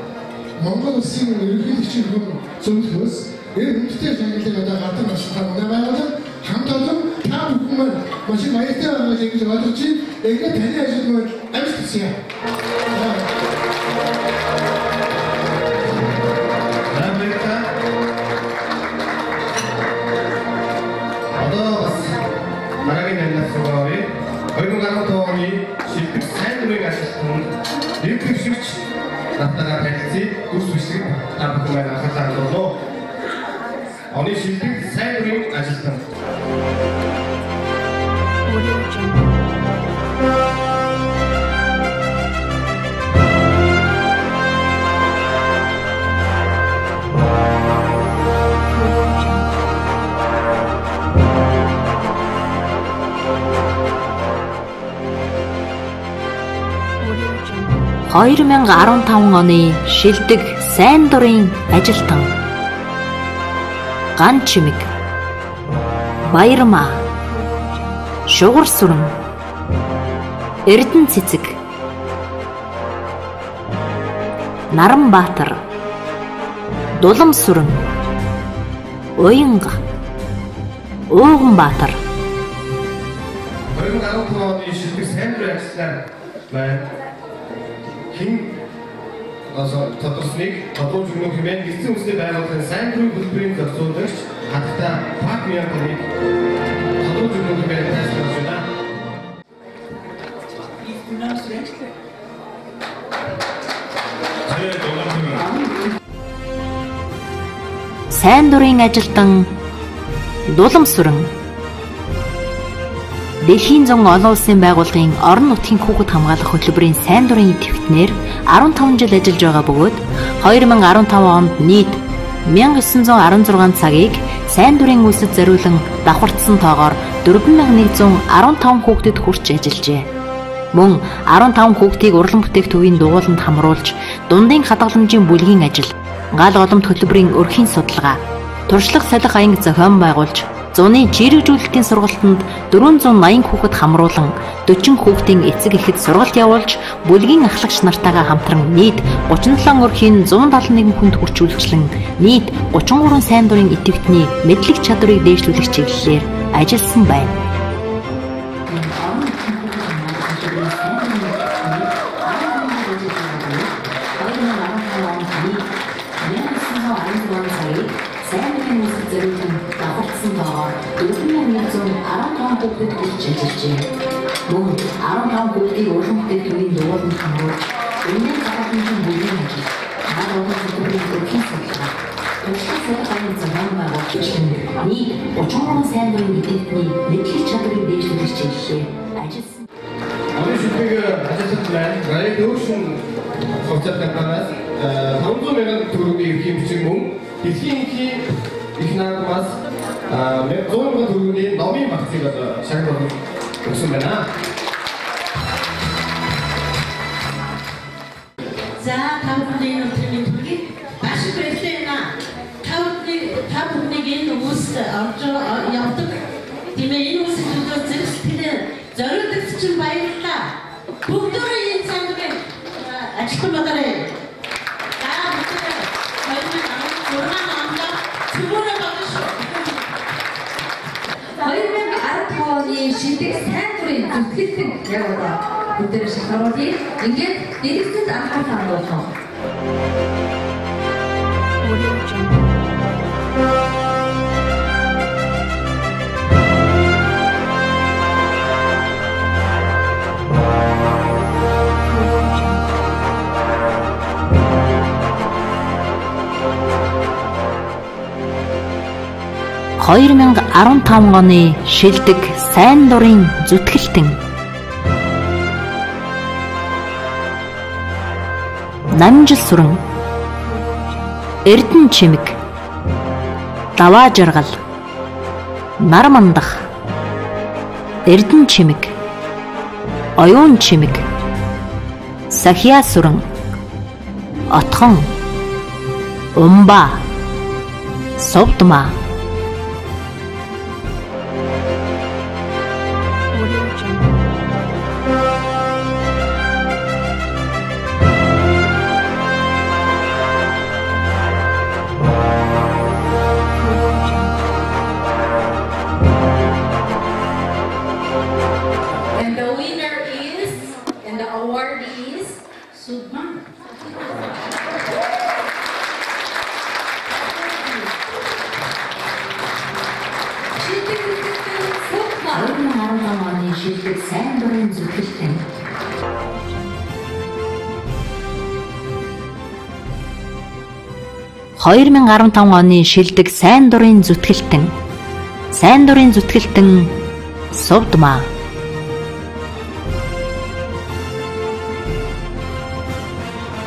몽골 싱 이렇게 지금 좀스 이 그때 자기들 다 같은 것을 나가면 한도도 다 부분만 마치 마이스터가 지금 저 같이 이게 되냐 지금 알겠어요. Marami nagnasawawi. Hoy kung ano to ni Shilpik Sandring assistant, Shilpik switch natanga taxi switch tapos may nakatalo no. Oni Shilpik Sandring assistant. (2015) оны шилдэг сайн дурын ажилтан Ган чимэг Баярмаа Шугар сүрэн Эрдэнэ цэцэг Наранбаатар Дулам сүрэн Уянга Ууганбаатар 2015 оны шилдэг сайн дурын ажилтан байна. Хин тодорхойлсныг тодорхойлж өгөх хэмээн гисцэн үстэй байгууллагын сайн дурын хөтөлбөрийн зохицуулагч хатагта Пак Мянтыг тодорхойлж өгөх хэмээн тайлбарлаж байна. сайн дурын ажилтан Дулам сүрэн Дэлхийн зун олон улсын байгууллагын орон нутгийн хүүхэд хамгаалах хөтөлбөрийн сайн дурын идэвхтнэр 15 жил ажиллаж байгаа бөгөөд 2015 онд нийт 1916 цагийг сайн дурын үйлсэд зориулан давхардсан тоогоор 4115 хүүхдэд хүрч ажиллажээ. Мөн 15 хүүхдийг урлан бүтээгдэхүүний дугууланд хамруулж дундын хадгаламжийн бүлгийн ажил, гал голомт хөтөлбөрийн өрхийн судалгаа, туршлага салхи аянг зохион байгуулж зуны жирэгжүүлэлтийн сургалтанд 480 хүүхэд хамруулан 40 хүүхдийн эцэг эхэд сургалт явуулж бүлгийн ахлагч нартайгаа хамтран нийт 37 өрхийн 171 хүнд хүрчүүлэгчлэн нийт 33 сайн дурын идэвхтний мэдлэг чадварыг дээшлүүлэх чиглэлээр ажилласан байна. Мөн 15 хүүхдийг урлан бүтээгдэхүүний дугууланд хамруулж өнөөдөр хадгаламжийн бүлгийн ажил, гал голомт хөтөлбөрийн өрхийн судалгаа, туршлага салхи аянг зохион байгуулж нийт 33 сайн дурын идэвхтний мэдлэг чадварыг дээшлүүлэх чиглэлээр ажилласан. Оны шилдэг ажилтнууд байна. Гарын дүүшин хувьцаат компаниас 500 мянган төгрөгийн эрхийн бичиг мөн дэлхийн их наадмаас 100 мянган төгрөгийн номын багцыг шагнуулж өгсөн байна. За тавхны өдрийн төлгийг маш их баярлалаа. Тавхныг энэ хүмүүст орж явдаг. Тиймээ энэ хүмүүсийн төлөө зэрэгсэлээр зориулдаг чинь баярлалаа. Бүгдөө энэ цааныг ажилтан байгаарай. Шилдэг сайн дурын зүтгэлтэн яг одоо бүгдээр шалгаруулъя. Ингээд дэргэцэд анхаарал хандуулсан. (2015) оны шилдэг сайн дурын зүтгэлтэн Намжил сүрэн Эрдэнэ чимэг Даваа жаргал Нар мандах Эрдэнэ чимэг Оюун чимэг Сахиа сүрэн Отхон Умба Совдмаа Судман. 2015 оны шилдэг сайн дурын зүтгэлтэн. оны шилдэг сайн дурын зүтгэлтэн. Сайн дурын зүтгэлтэн Совдмаа.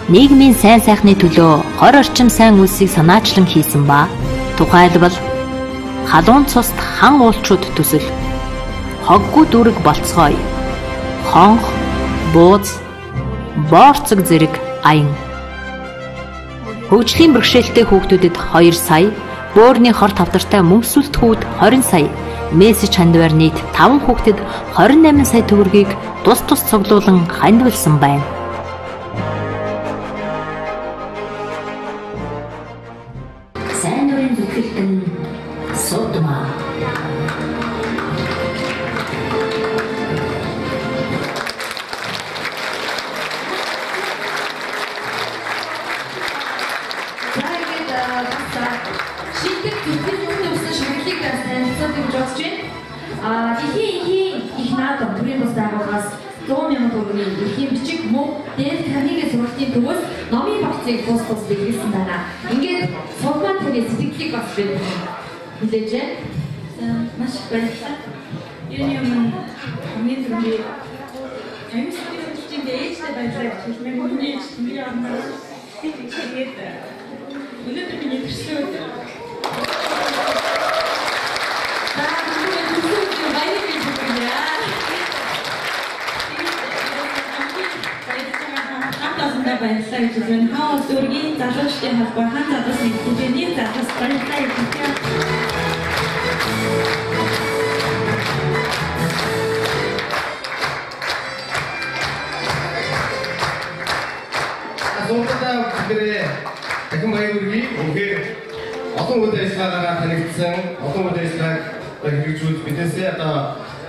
Нийгмийн сайн сайхны төлөө 20 орчим сайн үйлсийг санаачлан хийсэн ба тухайлбал халуун цусд хан уулчууд төсөл, хоггүй дүрэг болцгой, хонх, бууз, боорцог зэрэг аян. Хөгжлийн бэрхшээлтэй хүүхдүүдэд 2 сая, бөөрийн хор тавдартай мөнгөсүүлтгүүд 20 сая, мессеж хандвар нийт 5 хүүхдэд 28 сая төгрөгийг тус цуглуулан хандвалсан байна. Сайн дурын зүтгэлтэн Совдмаа. Шилдэг зүтгэлтэн усан шагналыг танилцуулж өгч байна. Дэлхийн их наадам төрийн бас байгууллагаас 100,000 төгрөгийн дэлхийн бичиг мөн дээд Карнеги сургуулийн төвөөс номын багцыг бус бэлгэлсэн байна. Ингээд Совдмаа түүний сэтгэлийг бас хүлээж байна. Маш их баярлалаа. Юуны өмнө хамгийн түрүүний амин сэтгэлдийн ээжтэй баярлалаа гэж хэлмээр миний ээж миний амнаас тэгээд өнөөдөр миний төрсөн өдөр. Баярлалаа гэж байна. Хаа дөргийн залуучдын холбоо хаан залуус нэгдлийн залуус баярлалаа гэж байна. Асуултаа бүгдээ дахин баяр хүргэе. Үнэхээр олон үйл ажиллагаагаар танигдсан, олон үйл ажиллагааг хэрэгжүүлж бидээсээ одоо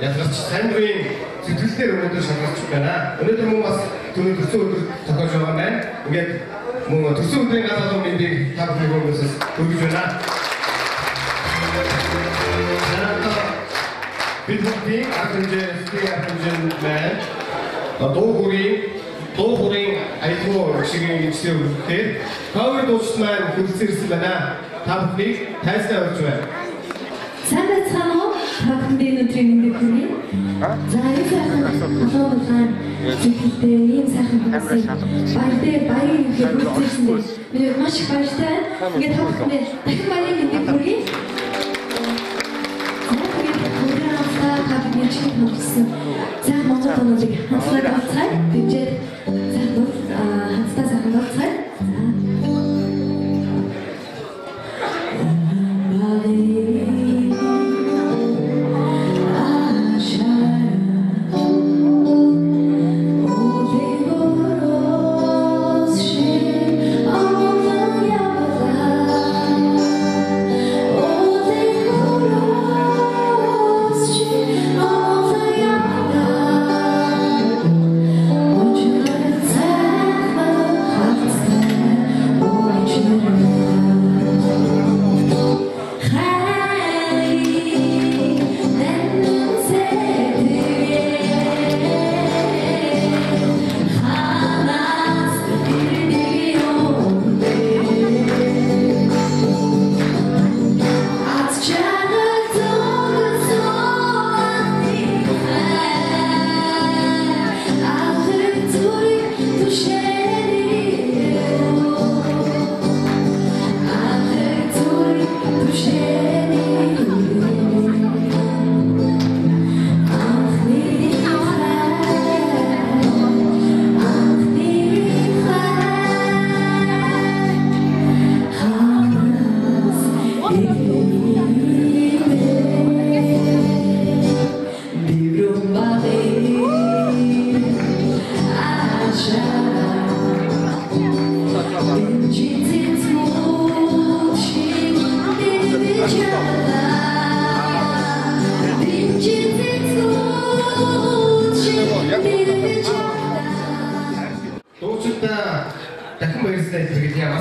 ялгарч сайн дурын сэтгэлээр өнөөдөр шалгарч байна. Өнөөдөр мөн бас түүний төрсөн өдөр тохиолж байгаа байна. Ингээд мөн төрсөн өдрийн гадаадын мэндийг та бүхэн хүмүүстээс хүргэж байна. Бид бүхэн архимжийн маань дуу хүрийн аялал шигийн гişлэр өгөхээр ковид дуусч маань хүрэлцэн ирсэн байна. Та бүхнийг тайлбар өгч байна. Сайн байцгаана уу? Та бүхэнд өнөөдрийн мэндийг хүргэе. За энэ сайхан халуун улаан зүйлтэй ийм сайхан хүмүүсийг баярын мэндийг хүргэсэн дээ. Би маш их баяртай. Ингээд та бүхэнд дахин баярын мэндийг хүргэе. Та бүхэн чинь хэлсэн. За Монгол тонолыг хандлага авцгаая. Тэгжээ за хандлага сайхан авцгаая.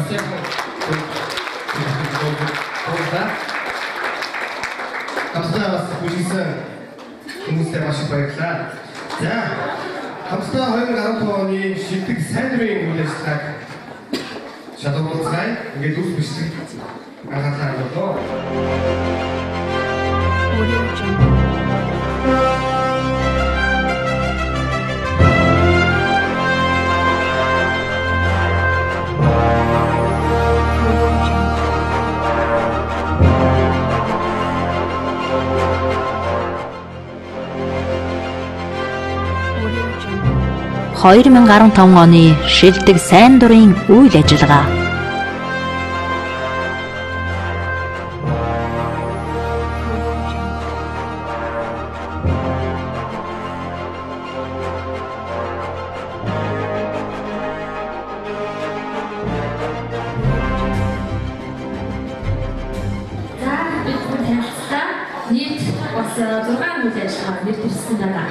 сайхан хамтдаа бас бүжигсэн хүмүүстээ маш их баярлалаа. За хамтдаа 2015 оны шилдэг сайн дурын үйл ажиллагааг шалгуулсан. Ингээд үс бичлэг анхаарлаа хандуулаа. Audio 2015 оны шилдэг сайн дурын үйл ажиллагаа. Нийт бас 6 үйл ажиллагаа нэрвэрсэн байна.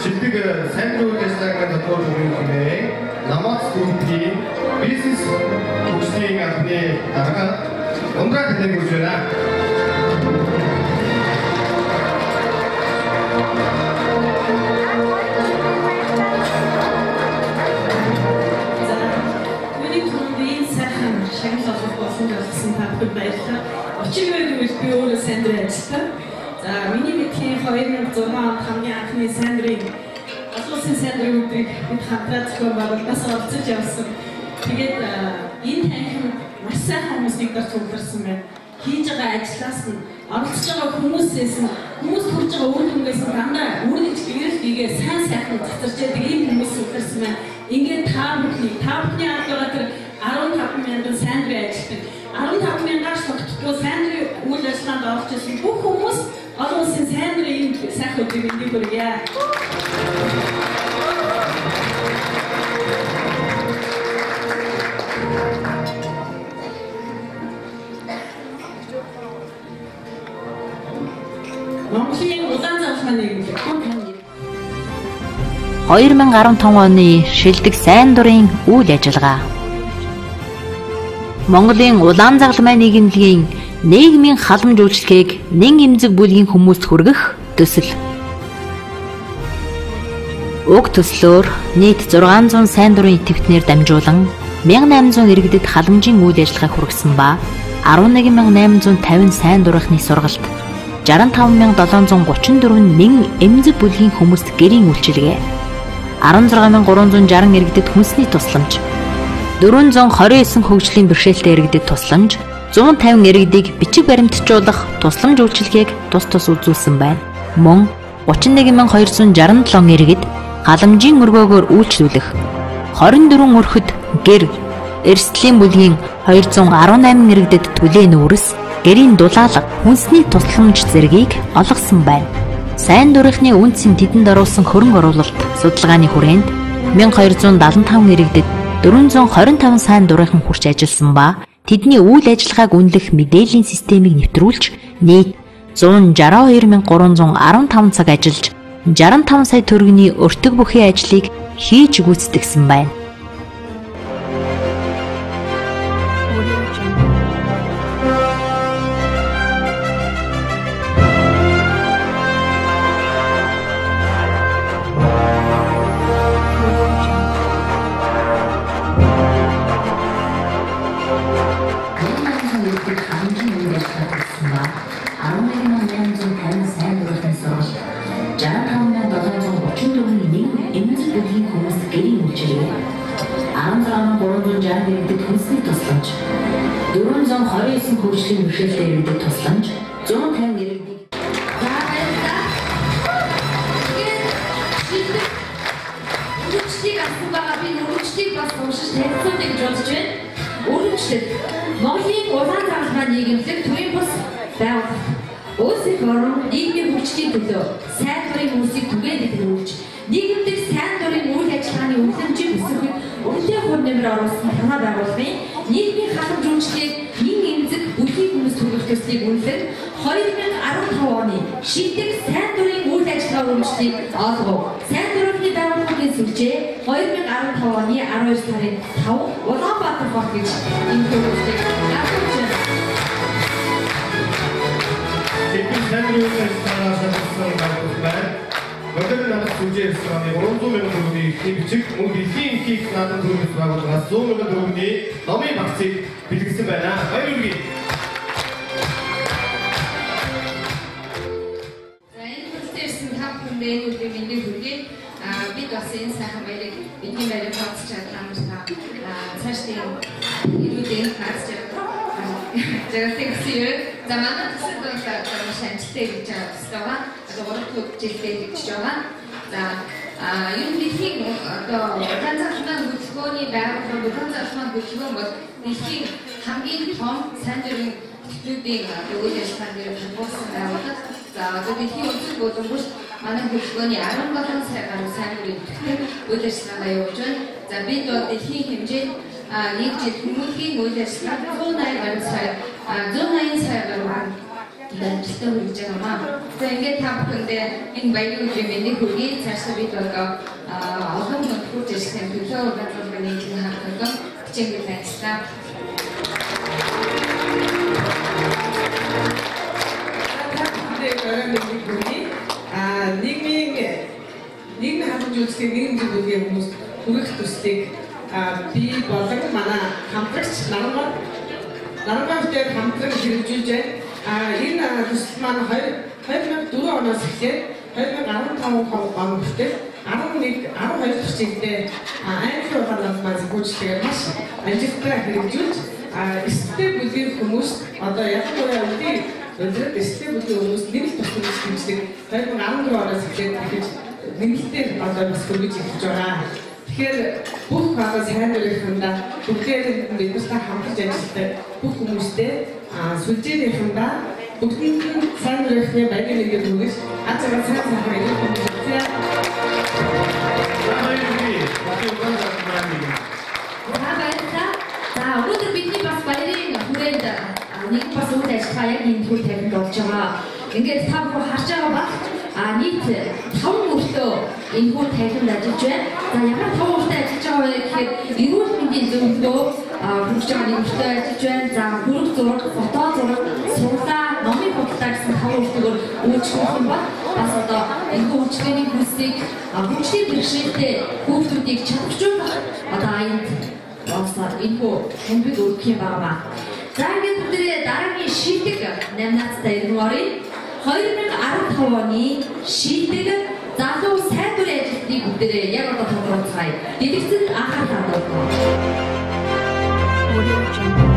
Шилдэг сайн дурын үйл ажиллагааны дотор үнэмшээ намаас гүнтийн бизнес төвчлийн анхны дарга ундраа тэнэг үрж байна. Би өөрөө сайн дурын ажиллагаа. За миний мэдхийн 2006 онд хамгийн анхны сайн дурын олон улсын сайн дурын өдрийг бид хамтраад зохион байгуулалтаас оролцож явсан. Тэгээд энэ танхим маш сайхан хүмүүсийг дор төвлөрсөн байна. Хийж байгаа ажлаас нь оролцож байгаа хүмүүсээс нь хүмүүс хүрж байгаа үр дүнгээс нь дандаа үргэлж гэрэлтийгээ сайн сайхан цацарч яадаг ийм хүмүүс үлдэрсэн байна. Ингээд та бүхний ард байгаа тэр 15 мянган сайн дурын ажилтнууд 15 мянгаас тогтдгоо сайн дурын үйл ажиллагаанд орж ирсэн бүх хүмүүс олон улсын сайн дурын ийм сайхан өдрийг мэндийг хүргье. Монголын удаан зарчмын нийгэмлэг 2015 оны шилдэг сайн дурын үйл ажиллагаа. Монголын улаан загалмай нийгэмлэгийн нийгмийн халамж үйлчлэгийг нэн эмзэг бүлгийн хүмүүст хүргэх төсөл. Уг төслөөр нийт 600 сайн дурын идэвхтнээр дамжуулан 1800 иргэдэд халамжийн үйл ажиллагаа хүргэсэн ба 11850 сайн дурынхны сургалт 65734 нэн эмзэг бүлгийн хүмүүст гэрийн үйлчилгээ 16360 иргэдэд хүнсний тусламж 429 хөгжлийн бэрхшээлтэй иргэдэд тусламж 150 иргэдийг бичиг баримтжуулах тусламж үйлчилгээг тус үзүүлсэн байна. Мөн 31267 иргэд халамжийн өргөөгөөр үйлчлүүлэх 24 өрхөд гэр эрсдлийн бүлгийн 218 иргэдэд түлээн үрс гэрийн дулаалга хүнсний тусламж зэргийг олгосон байна. Сайн дурынхны үнцэн тэдэнд оруулсан хөрөнгө оруулалт судалгааны хүрээнд 1275 иргэдэд 425 сайн дурынхан хүрч ажилласан ба тэдний үйл ажиллагааг үнэлэх мэдээллийн системийг нэвтрүүлж нийт 162315 цаг ажиллаж 65 сая төгрөгийн өртөг бүхий ажлыг хийж гүйцэтгэсэн байна. Хөгжлийн бэрхшээлтэй иргэдэд тусламж 150 иргэдийг үргэлжлийг авсан байгаа би үргэлжлийг бас уншиж танилцуулъя гэж бодож байна. Үргэлжлэл Монголын улаан загалмай нийгэмлэг төвийн бус байгууллага Улсын форум нийгмийн хөгжлийн төлөө сайн дурын хүмүүсийг түгээн дэлгэрүүлж нийгэмдээ сайн дурын үйл ажиллагааны үнэлэмжийг өсгөхөд үнэтэй хувь нэмэр оруулсан танаа байгууллагын нийгмийн халамж үйлчлэгийг бүхий хүмүүс төрөх төслийг үнэлэн 2015 оны шилдэг сайн дурын үйл ажиллагаа үргэлжлэлийг олгов. Сайн дурын байгууллагын үзүүлжээ. 2015 оны 12 сарын 5 Улаанбаатар хот гэж энэ төвөстэй гаргаж Тэдний сандрын санаасаа байна. Өдөр намайг сүжээс байна. 300 мянган төгрөгийн ихний бичиг мөн дэлхийн их наадам төгрөгөөс байгууллагаас 100 мянган төгрөгийн номын багцыг бэлтгэсэн байна. Баярлалаа. Бид мэдээ хүргэе. Бид бас энэ сайхан баярыг бидний баярыг хооцож чадлаа. Цаашдын ирүүдийн хаач Тэгсээ за манай төсөл болоод шанчтай гэж байгаа. Одоо 3 жилдээ гэж байгаа. За энэ дэлхийн одоо ганцхан хөтөлбөрийн байгууллагын ганцхан хөтөлбөр бол дэлхийн хамгийн том сандрын төлөвийн үйл ажиллагааны хамгаалсан байгууллага. За одоо дэлхийн өнцөг боловч манай хөтөлбөрийн 17 сая гаруй сандрын үйл ажиллагаа явуулж байна. За бид бол дэлхийн хэмжээнд нэг жил хүмүүхийн үйл ажиллагаа 180 сая гаруй дэвштэй хүргэж байгаа. За ингээд та бүхэндээ энэ баярын өдрийн мэндийг хүргэе. Цаашдаа бид бол олон нөхцөл ажиллагааны төлөө байгууллагын нэгэн хамтлагын хичээл ажиллаа. Нийгмийн хамт үйлчлэгийн нийгмийн зүйлийн хүмүүс хүрэх төслийг би болон манай хамтлагч Нарангаавтай хамтран хэрэгжүүлж байна. Энэ төсөл маань 2004 оноос эхлээд 2015 он хүртэл 12 дахь чиглэлээр англи улаанаас маань зохиолчдыг маш ажилтнаа хэрэгжүүлж эстэй бүлгийн хүмүүс одоо ялангуяа үеийн өндөр эстэй бүлгийн хүмүүс нэмэлт тусламж хэмжлэг 2014 оноос эхлээд тэгж нэмэлтээр одоо бас хөргөж ирж байгаа. Тэгэхээр бүх одоо сайн дурынхандаа бүгдээр биднэртэй хамтарч ажилладаг бүх хүмүүстээ сүлжээнийхэндээ бүгдийн сайн дурынхны баярын мэндийг хүргэж аз жаргал сайн баярыг хүргэе. За өнөөдөр бидний бас баярын хүрээнд нэг бас үйл ажиллагаа яг энэ төр тавьд болж байгаа. Ингээд та бүхэн харж байгаа баг нийт 5 өртөө энэ хүү тайлбарт ажиллаж байна. За ямар 5 өртөө ажиллаж байгаа вэ гэхээр эрүүл мэндийн зөвлөлөө хүргэж байгаа нэг өртөө ажиллаж байна. За хөрөг зураг, фото зураг, суглаа, номын худалдаа гэсэн 5 өртөөр үйлчлэх юм бол бас одоо энэ үйлчлэгийн хүслийг хөгжлийн бэрхшээлтэй хүүхдүүдийг чадваржуулах одоо аянд энэ хүү хамбиг өгөх юм байна. За ингээд бүгдээ дараагийн шийдэг 8 нацтай иргэн оръё. 2015 оны шийдэг залуу сайн дурын ажилтныг бүгдээ яг одоо тодорхойлцгаая. Дэлгэцэд анхаарал хандуулах. Audio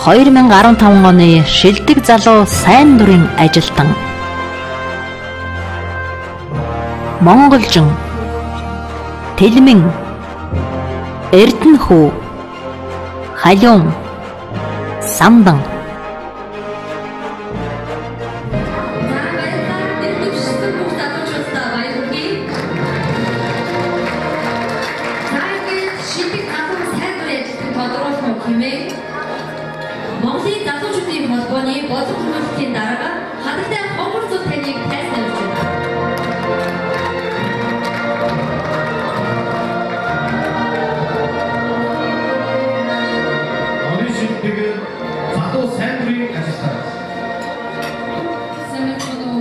2015 оны шилдэг залуу сайн дурын ажилтан Монголжин Тэлмэн Эрдэнэхүү Халиун Самдан Монголын залуучуудын холбооны болон хүмүүстийн дарга хатагтай хонгор зүүн таныг тайлбарлаж байна. Оны шилдэг залуу сайн дурын ажилтан. Сайн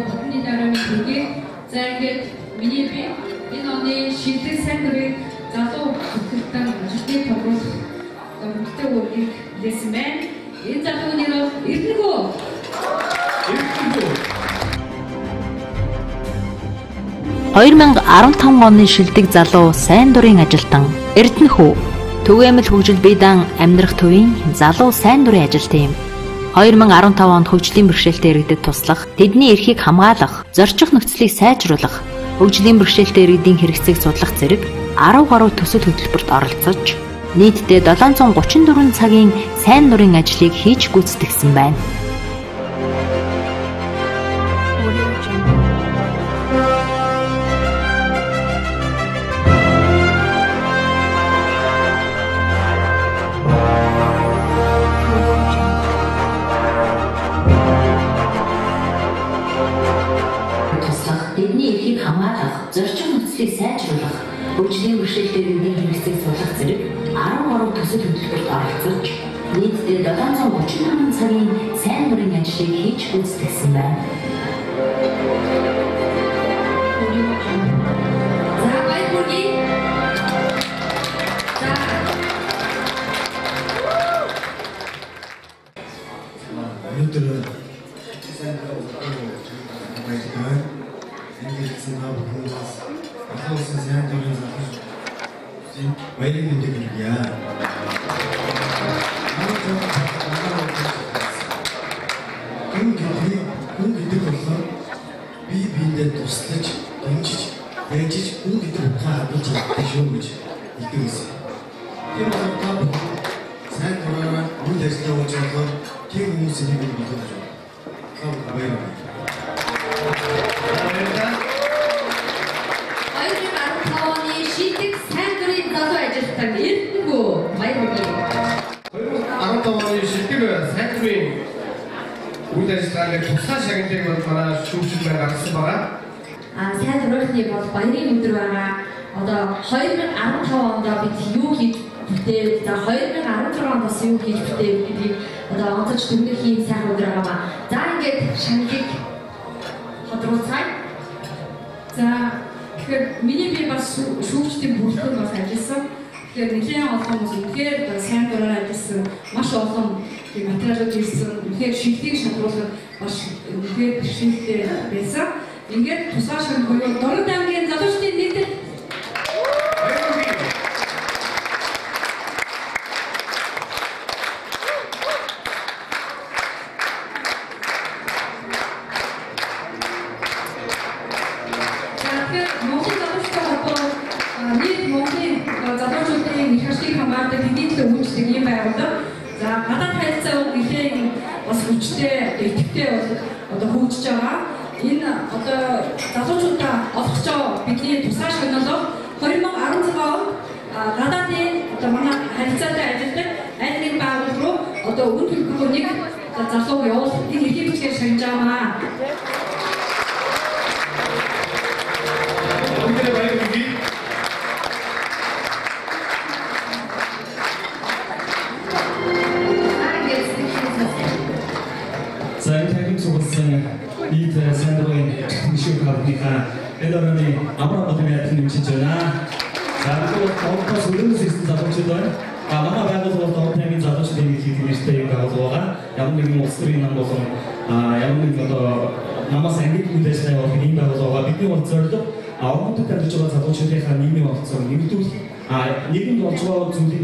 бидний дараагийн бүгээ за ингээд миний би энэ оны шилдэг сайн дурын залуу хөтөлбөртөө ажилтны тоглох өргөдтэй үргийг хэлсэн байна. Энэ залууны нэр Эрдэнэхүү. 2015 оны шилдэг залуу сайн дурын ажилтан Эрдэнэхүү Түгээмэл хөгжил бие даан амьдрах төвийн залуу сайн дурын ажилтан юм. 2015 онд хөгжлийн бэрхшээлтэй иргэдэд туслах, тэдний эрхийг хамгаалах, зорчих нөхцөлийг сайжруулах, хөгжлийн бэрхшээлтэй иргэдийн хэрэгцээг судлах зэрэг 10 гаруй төсөл хөтөлбөрт оролцож нийтдээ 734 цагийн сайн дурын ажлыг хийж гүйцэтгэсэн байна. хамгаалах, зорчиг нөхцөлийг сайжруулах, хөгжлийн бэрхшээлтэй үеийн хэрэгцээг суулгах зэрэг 13 төсөл хөтөлбөрт оролцож нийтдээ 734 цагийн сайн дурын ажлыг хийж гүйцэтгэсэн байна. За баяргүйе. өнөөдөр сайн баярлалаа. Эндээс нав хүмүүс ахлуулсан сайн дурын захиж баярын мэндийг хүргье. Хүн гэдэг болохоор бие биендээ туслаж, дэмжиж, дайжиж, хүн гэдэг утгаа хадгалж чаддаг шүү гэж хэлдэг байсан. Тэр бол та сайн дураараа үйл ажиллагаа хийж болохоор тийм хүмүүсийн нэг нь болох юм. Баярлалаа. Хоёрын 15 оны шилдэг сайн дурын залуу ажилтан Эрдэнэгүй баярлалаа. 2015 оны шилдэг сайн дурын үйл ажиллагааны тусгай шагналыг бол манай шүүгчдээр гаргасан байгаа. Сайн дурынхны бол баярын өдөр байгаа. Одоо 2015 онд бид юу хийж бүтээ, за 2016 онд бас юу хийж бүтээ гэдгийг одоо онцолж дүгнэх ийм сайхан өдөр байгаа. За ингээд шагналыг тодруулцгаая. За тэгэхээр миний би бас шүүгчдийн бүрэлдэхүүн бас ажилласан. Тэгэхээр нэгэн олон хүмүүс үнэхээр сайн дураар ажилласан, маш олон материалууд хийсэн, үнэхээр шилдэг шалгуулах бас үнэхээр бэрхшээлтэй байсан. Ингээд тусгай шагнал буюу Дород аймгийн залуучдын нийтэд гадаад харилцаа үеийн бас хүчтэй, идэвхтэй одоо хөгжиж байгаа. Энэ одоо залуучуудаа олох ч бидний тусгай шагнал 2016 онд гадаадын одоо манай харилцаатай ажилладаг аль нэг байгууллага руу одоо үн төлбөрөөр нэг залуу явуулах энэ эрхийг бичгээр шагнаж байгаа. Нийт сайн дурын төшөө хавдынхаа эдорны амрагын яатны хэмжиж байна. За бид тоогоос өрөөс ирсэн залуучууд байна. Манай байгууллагын тоогоомын залуучдын хийх нэртэй байгууллага ямар нэгэн улс төрийн нам болон ямар нэгэн одоо намаас ангид үйл ажиллагаа явуулах ийм байгууллага бидний бол зорилго орнуудад амьдарч байгаа залуучуудынхаа нийгмийн олцоо нэмэгдүүлэх нийгэм болж байгаа зүйлийг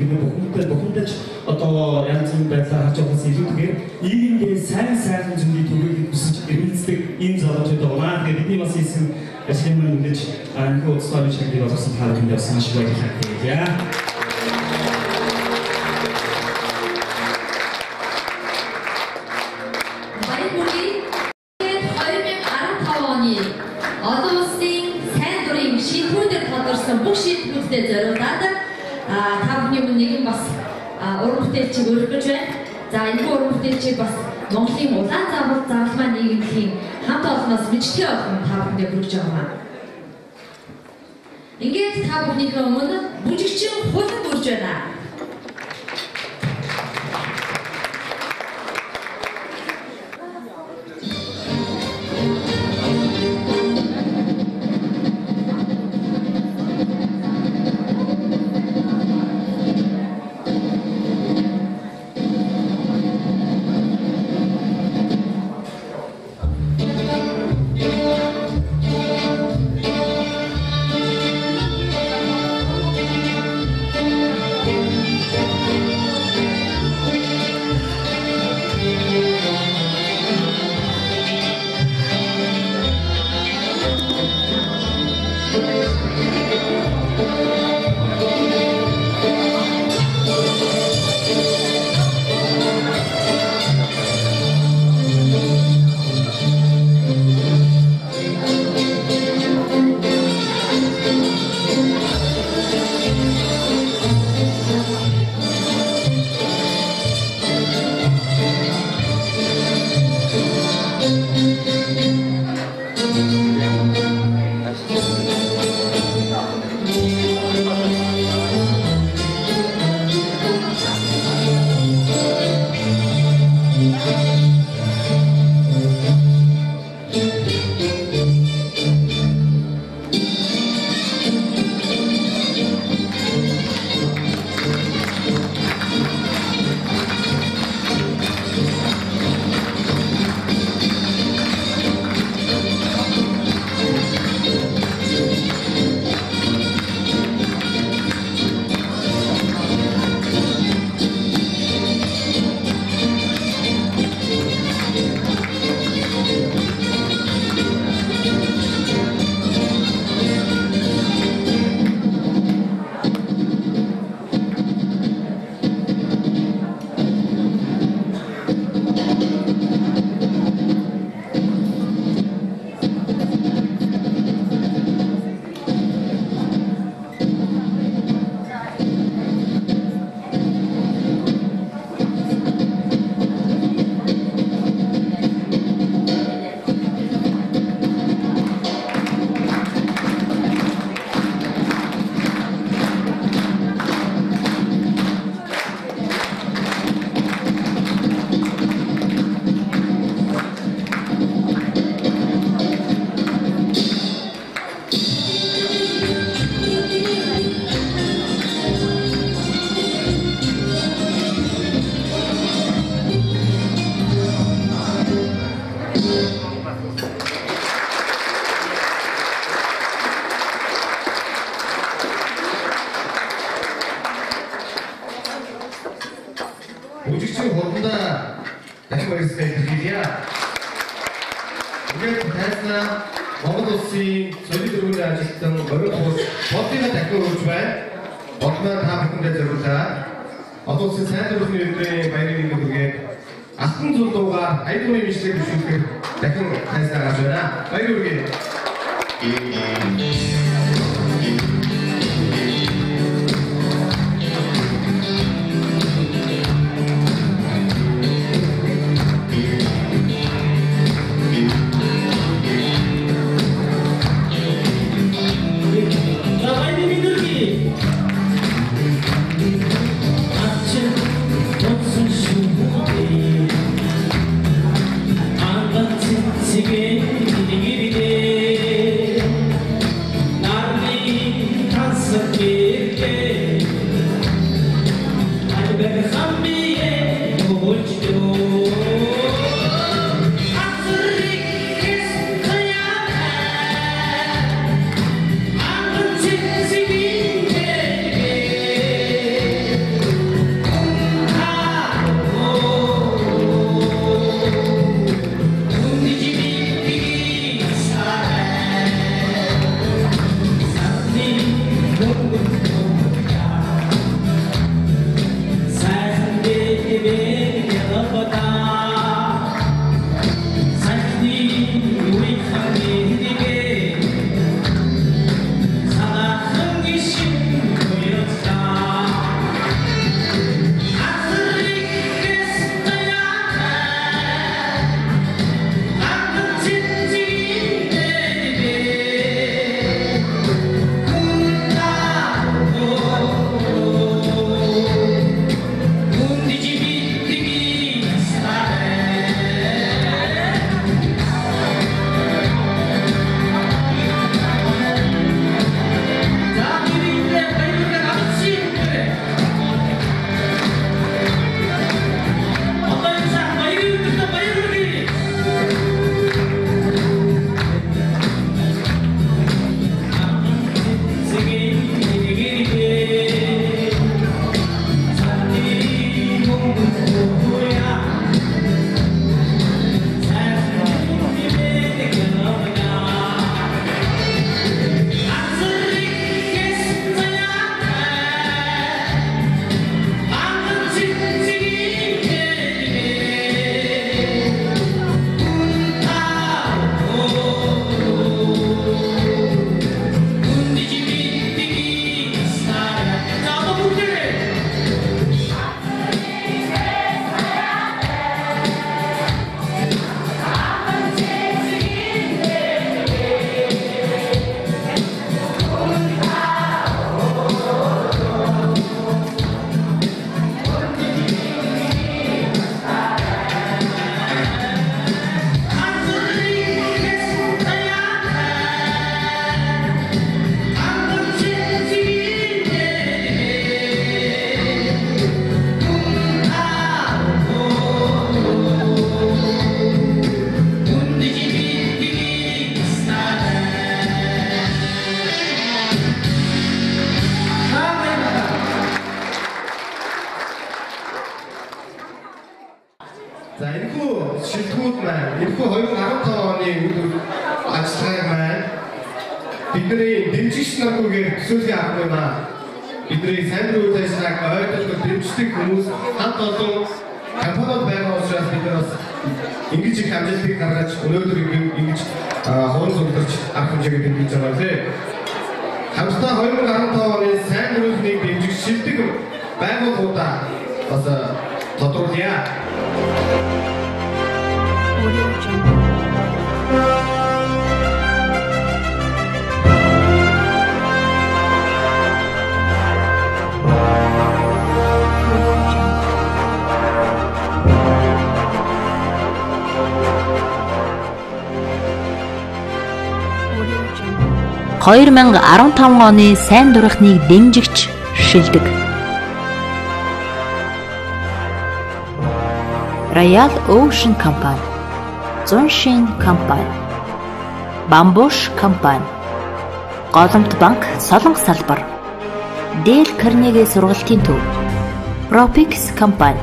бид бухимдаж одоо янз бүрийн байдлаар харж байгаас илүүтэйгээр нийгэмдээ сайн зүйлийг төрүүлэх хүсэж эрмэлздэг ийм залуучууд байгаа. Тэгээд бидний бас хийсэн ажлын үндэж анхны удаагийн шагналыг олгосон та бүхэнд бас маш их баярлалаа. бүх шийдвэрүүдэд зориулаад та бүхний өмнө нэгэн бас уран бүтээлчийг өргөх гэж байна. За энэ уран бүтээлчийг бас Монголын улаан зарлмаа нийгмийн хамт олонноос мэдлэгээ олгон та бүхэндээ хүргэж байгаа. Ингээд та бүхнийхээ өмнө бүжигчин хулан бүрж байна. Үжигчийн хурдаа дахин баярлалаа хэлье. Тэгээд тайзнаа Монгол улсын соёлын төрөний ажилтан орой хурд бодгийн дахин өрж байна. Бодмаа та бүхэндээ зориулаад одоо улсын сайн дурын өдрийн баярын мэндийг алтан зул дуугаар аяны бичлэг бичлэгээр дахин тайзнаа гарч байна. Баяр хүргэе. Бидний дэмжигч наргүйгээр төсөөллийн авах юм аа. Бидний сайн дурын тайснаг ойлгох дэмждэг хүмүүс хамт олон компаниуд байгаа учраас бид нар бас ингэж их амжилтыг гаргаж өнөөдөр ингэж хоол зөвлөж авах хэмжээгээ бэлдэж байгаа тийм. Хамтдаа 2015 оны сайн дурын дэмжигч шилдэг байгууллагуудаа бас тодруулъя. Хоёр 2015 оны сайн дурахныг дэмжигч шилдэг. Royal Ocean компани, Зуншин компани, Бамбуш компани, Голомт банк Солонгос салбар, Дейл Карнеги сургалтын төв, Propix компани,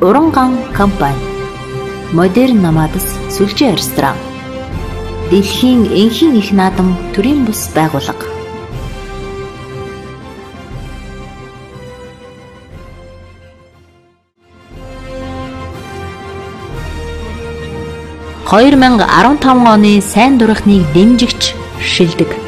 Уранган компани, модерн намадас сүлжээ ресторан, дэлхийн энхийн их наадам төрийн бус байгууллага. (2015 оны сайн дурахныг дэмжигч шилдэг).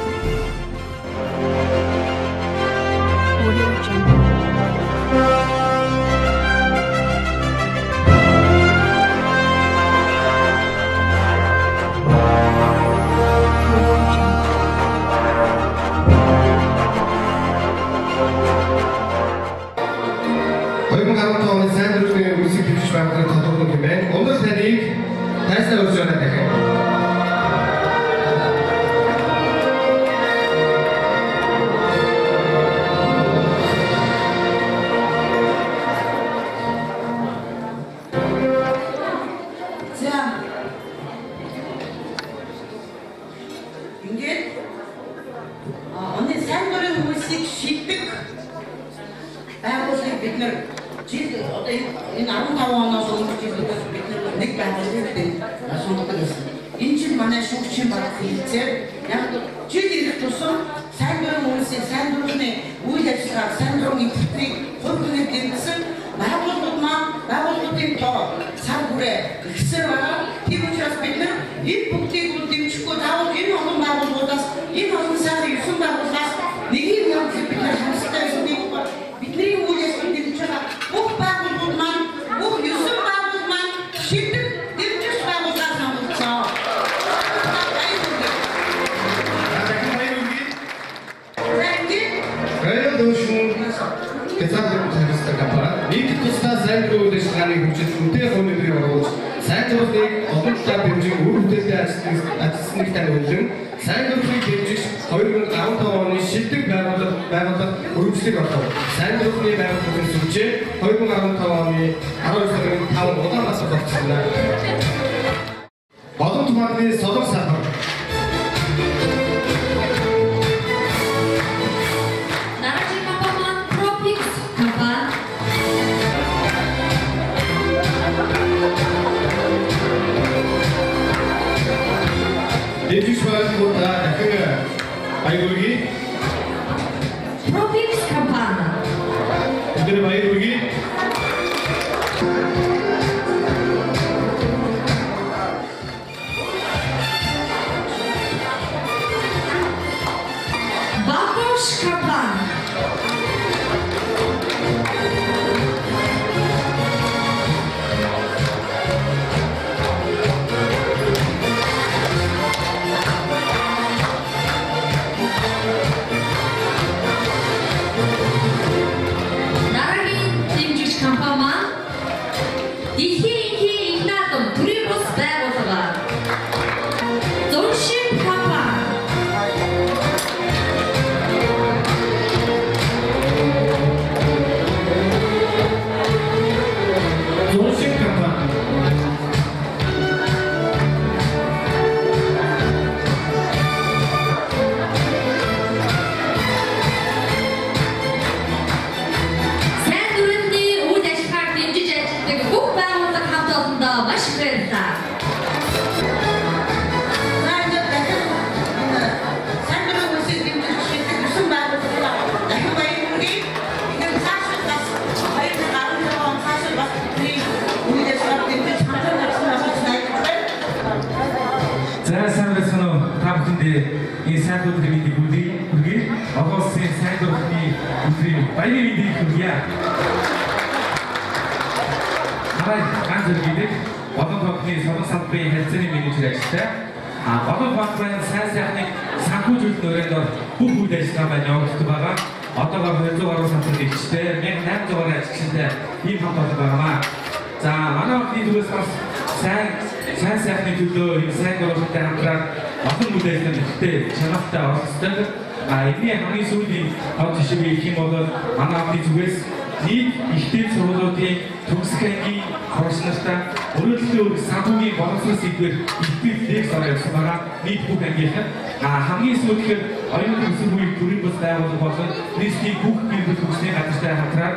хамгийн сүүлээр оюутан бүсгүй төрийн бас байгууллага болон нийслэлийн бүх гэр бүл хүчний газартай хамтраад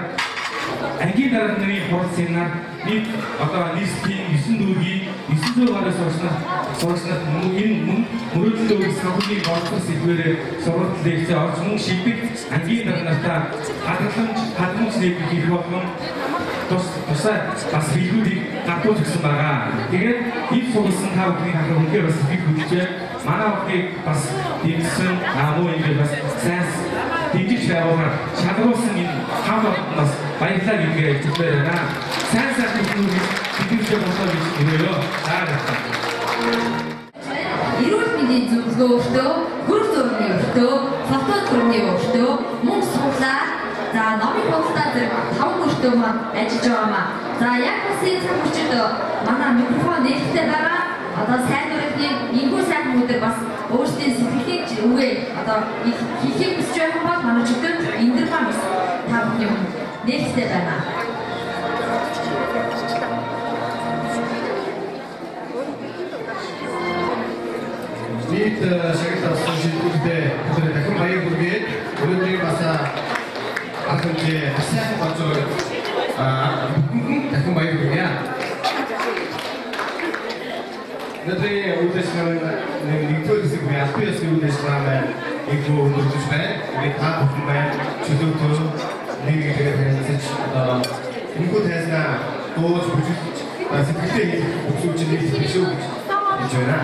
ангийн дарааны хурал семинар нийт одоо нийслэлийн 9 дүүргийн 900 гаруй сурагчнууд энэ мөрөөдлийн санхүүгийн боловсрол сэдвээр сургалт лекц орж мөн шийдэг ангийн дараанартаа хадгаламж нийтлэх хэрэг болгон тусаа бас хэлбэрийг гардуулж өгсөн байгаа. Тэгээд энэ сургалсан та бүхний хахад үнээр бас их хөдөлж манай бүхнийг бас дэмжсэн муу ингээд бас сайн дэмжиж байгаагаар шалгуулсан энэ хамт бас баярлалаа гэдгээ хэлмээр байна. Сайн хүмүүст бидэртэй болоо гэж өгөё. Эрүүл мэндийн зөвлөгөө өртөө, хөрөг зургийн өртөө, фото зургийн өртөө, мөн суглаа, за номын хуудасаа зэрэг 5 өртөө маань ажиллаж байгаамаа. За яг бас энэ цагт манай микрофон нээлттэй байгаа. Одоо сайн дурын энэхүү сайн хүмүүдэг бас өөрсдийн сэтгэлийг үгээ одоо хийхийг хүсэж байгаа бол манай чөлөө энэ дэр маань бас та бүхний нээлттэй байна. Нийт шагналсан шилжүүлэлтэй өдөр дахин баяр хүргээд өнөөдрийн бас ахынхээ сайн болцоо дахин баяр хүргье. Өнөөдрийн үдшийн нэгдүгээр хэсэг буюу албан ёсны үдшийн маань их өндөрлөж байна. Тэгээд та бүхэн байна чөлөөтөө нэгдгээр танилцж энэхүү тайзнаа дууж бүжиглж сэтгэлээ өгсөж нэг биш үү гэж байна.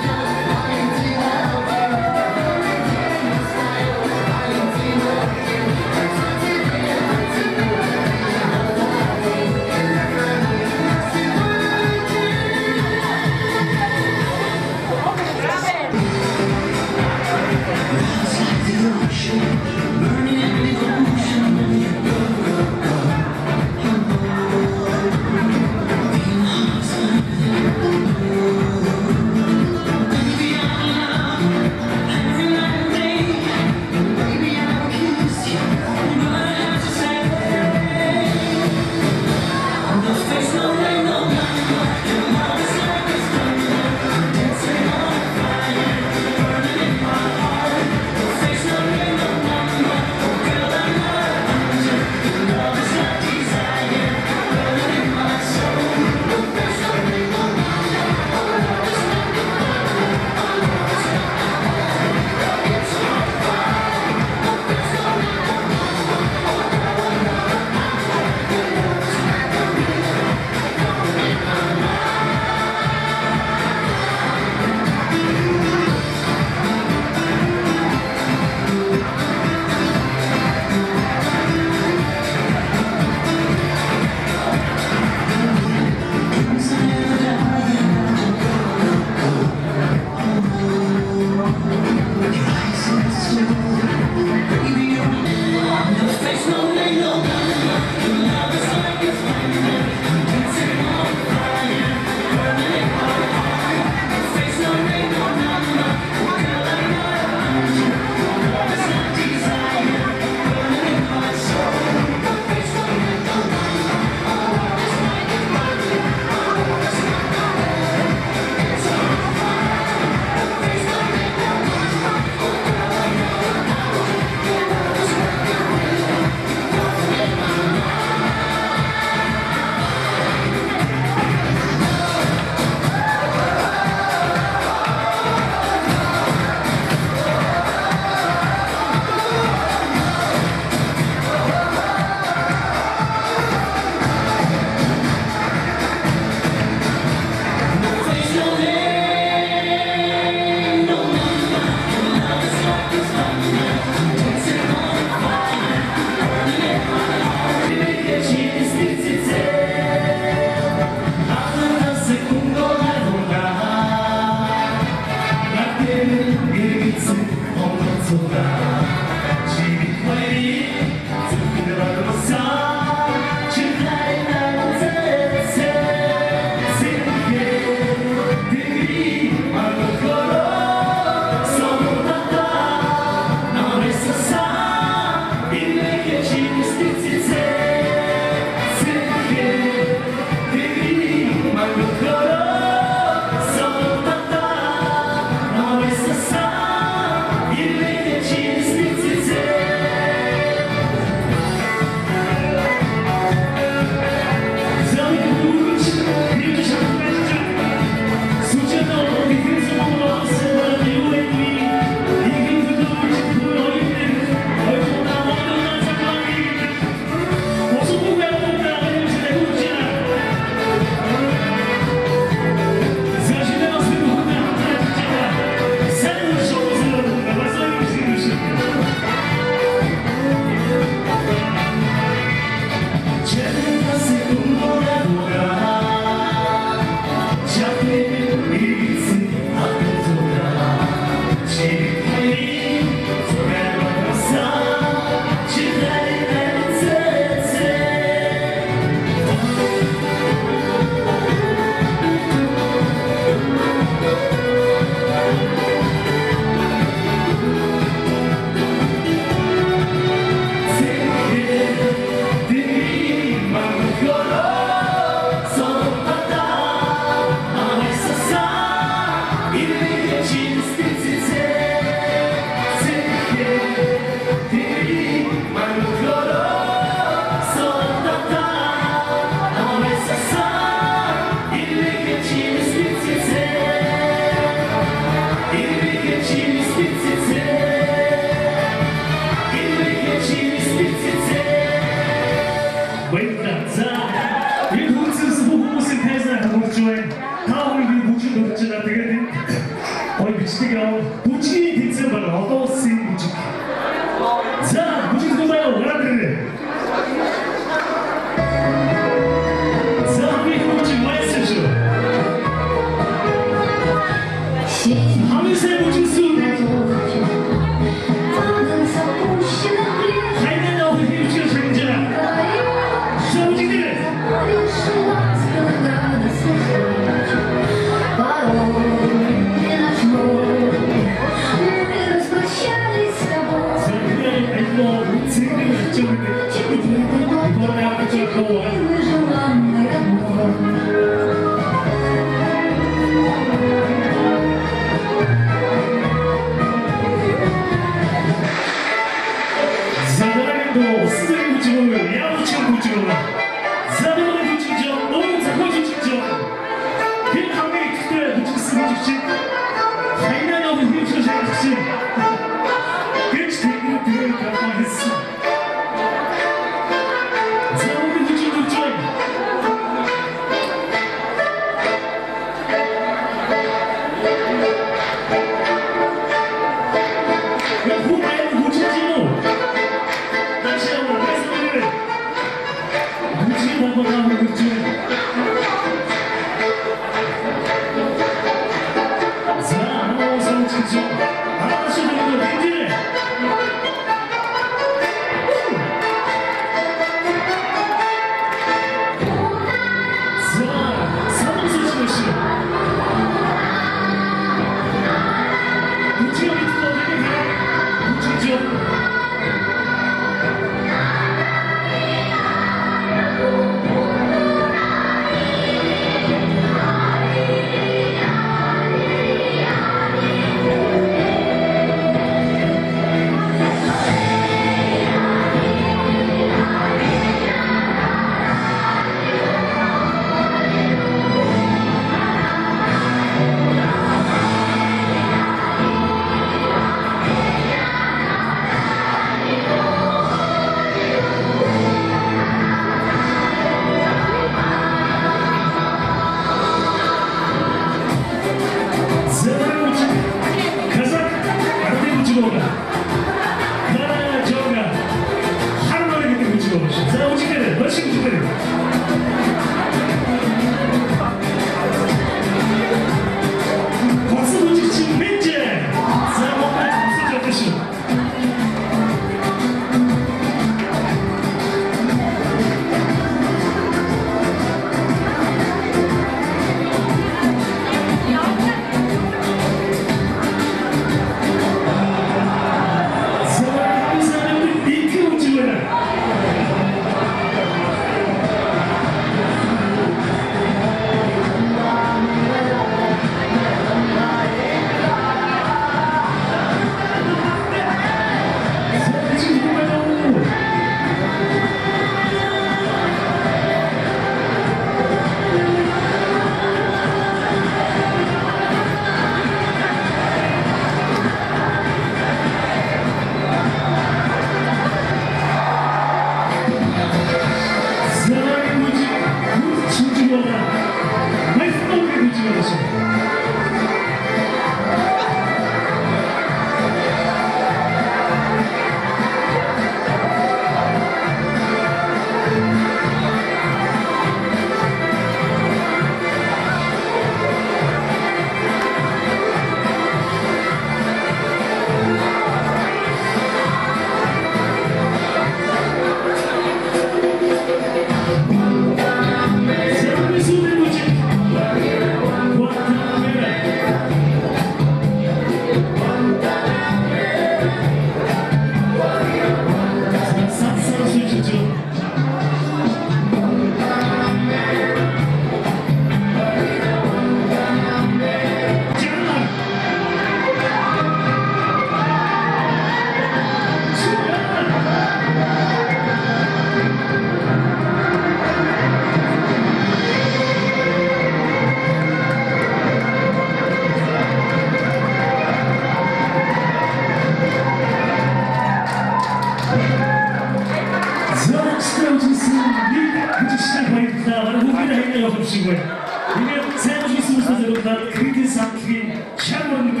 Дадлаад критик самтгийн шар мөрөнд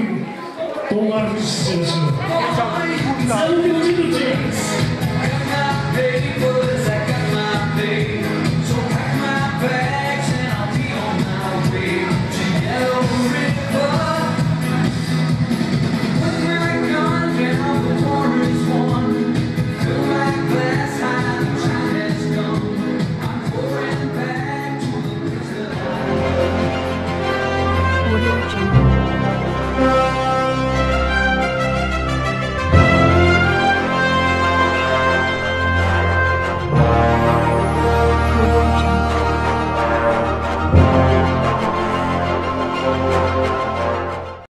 дуугаар бичсэн шүү. За үгүй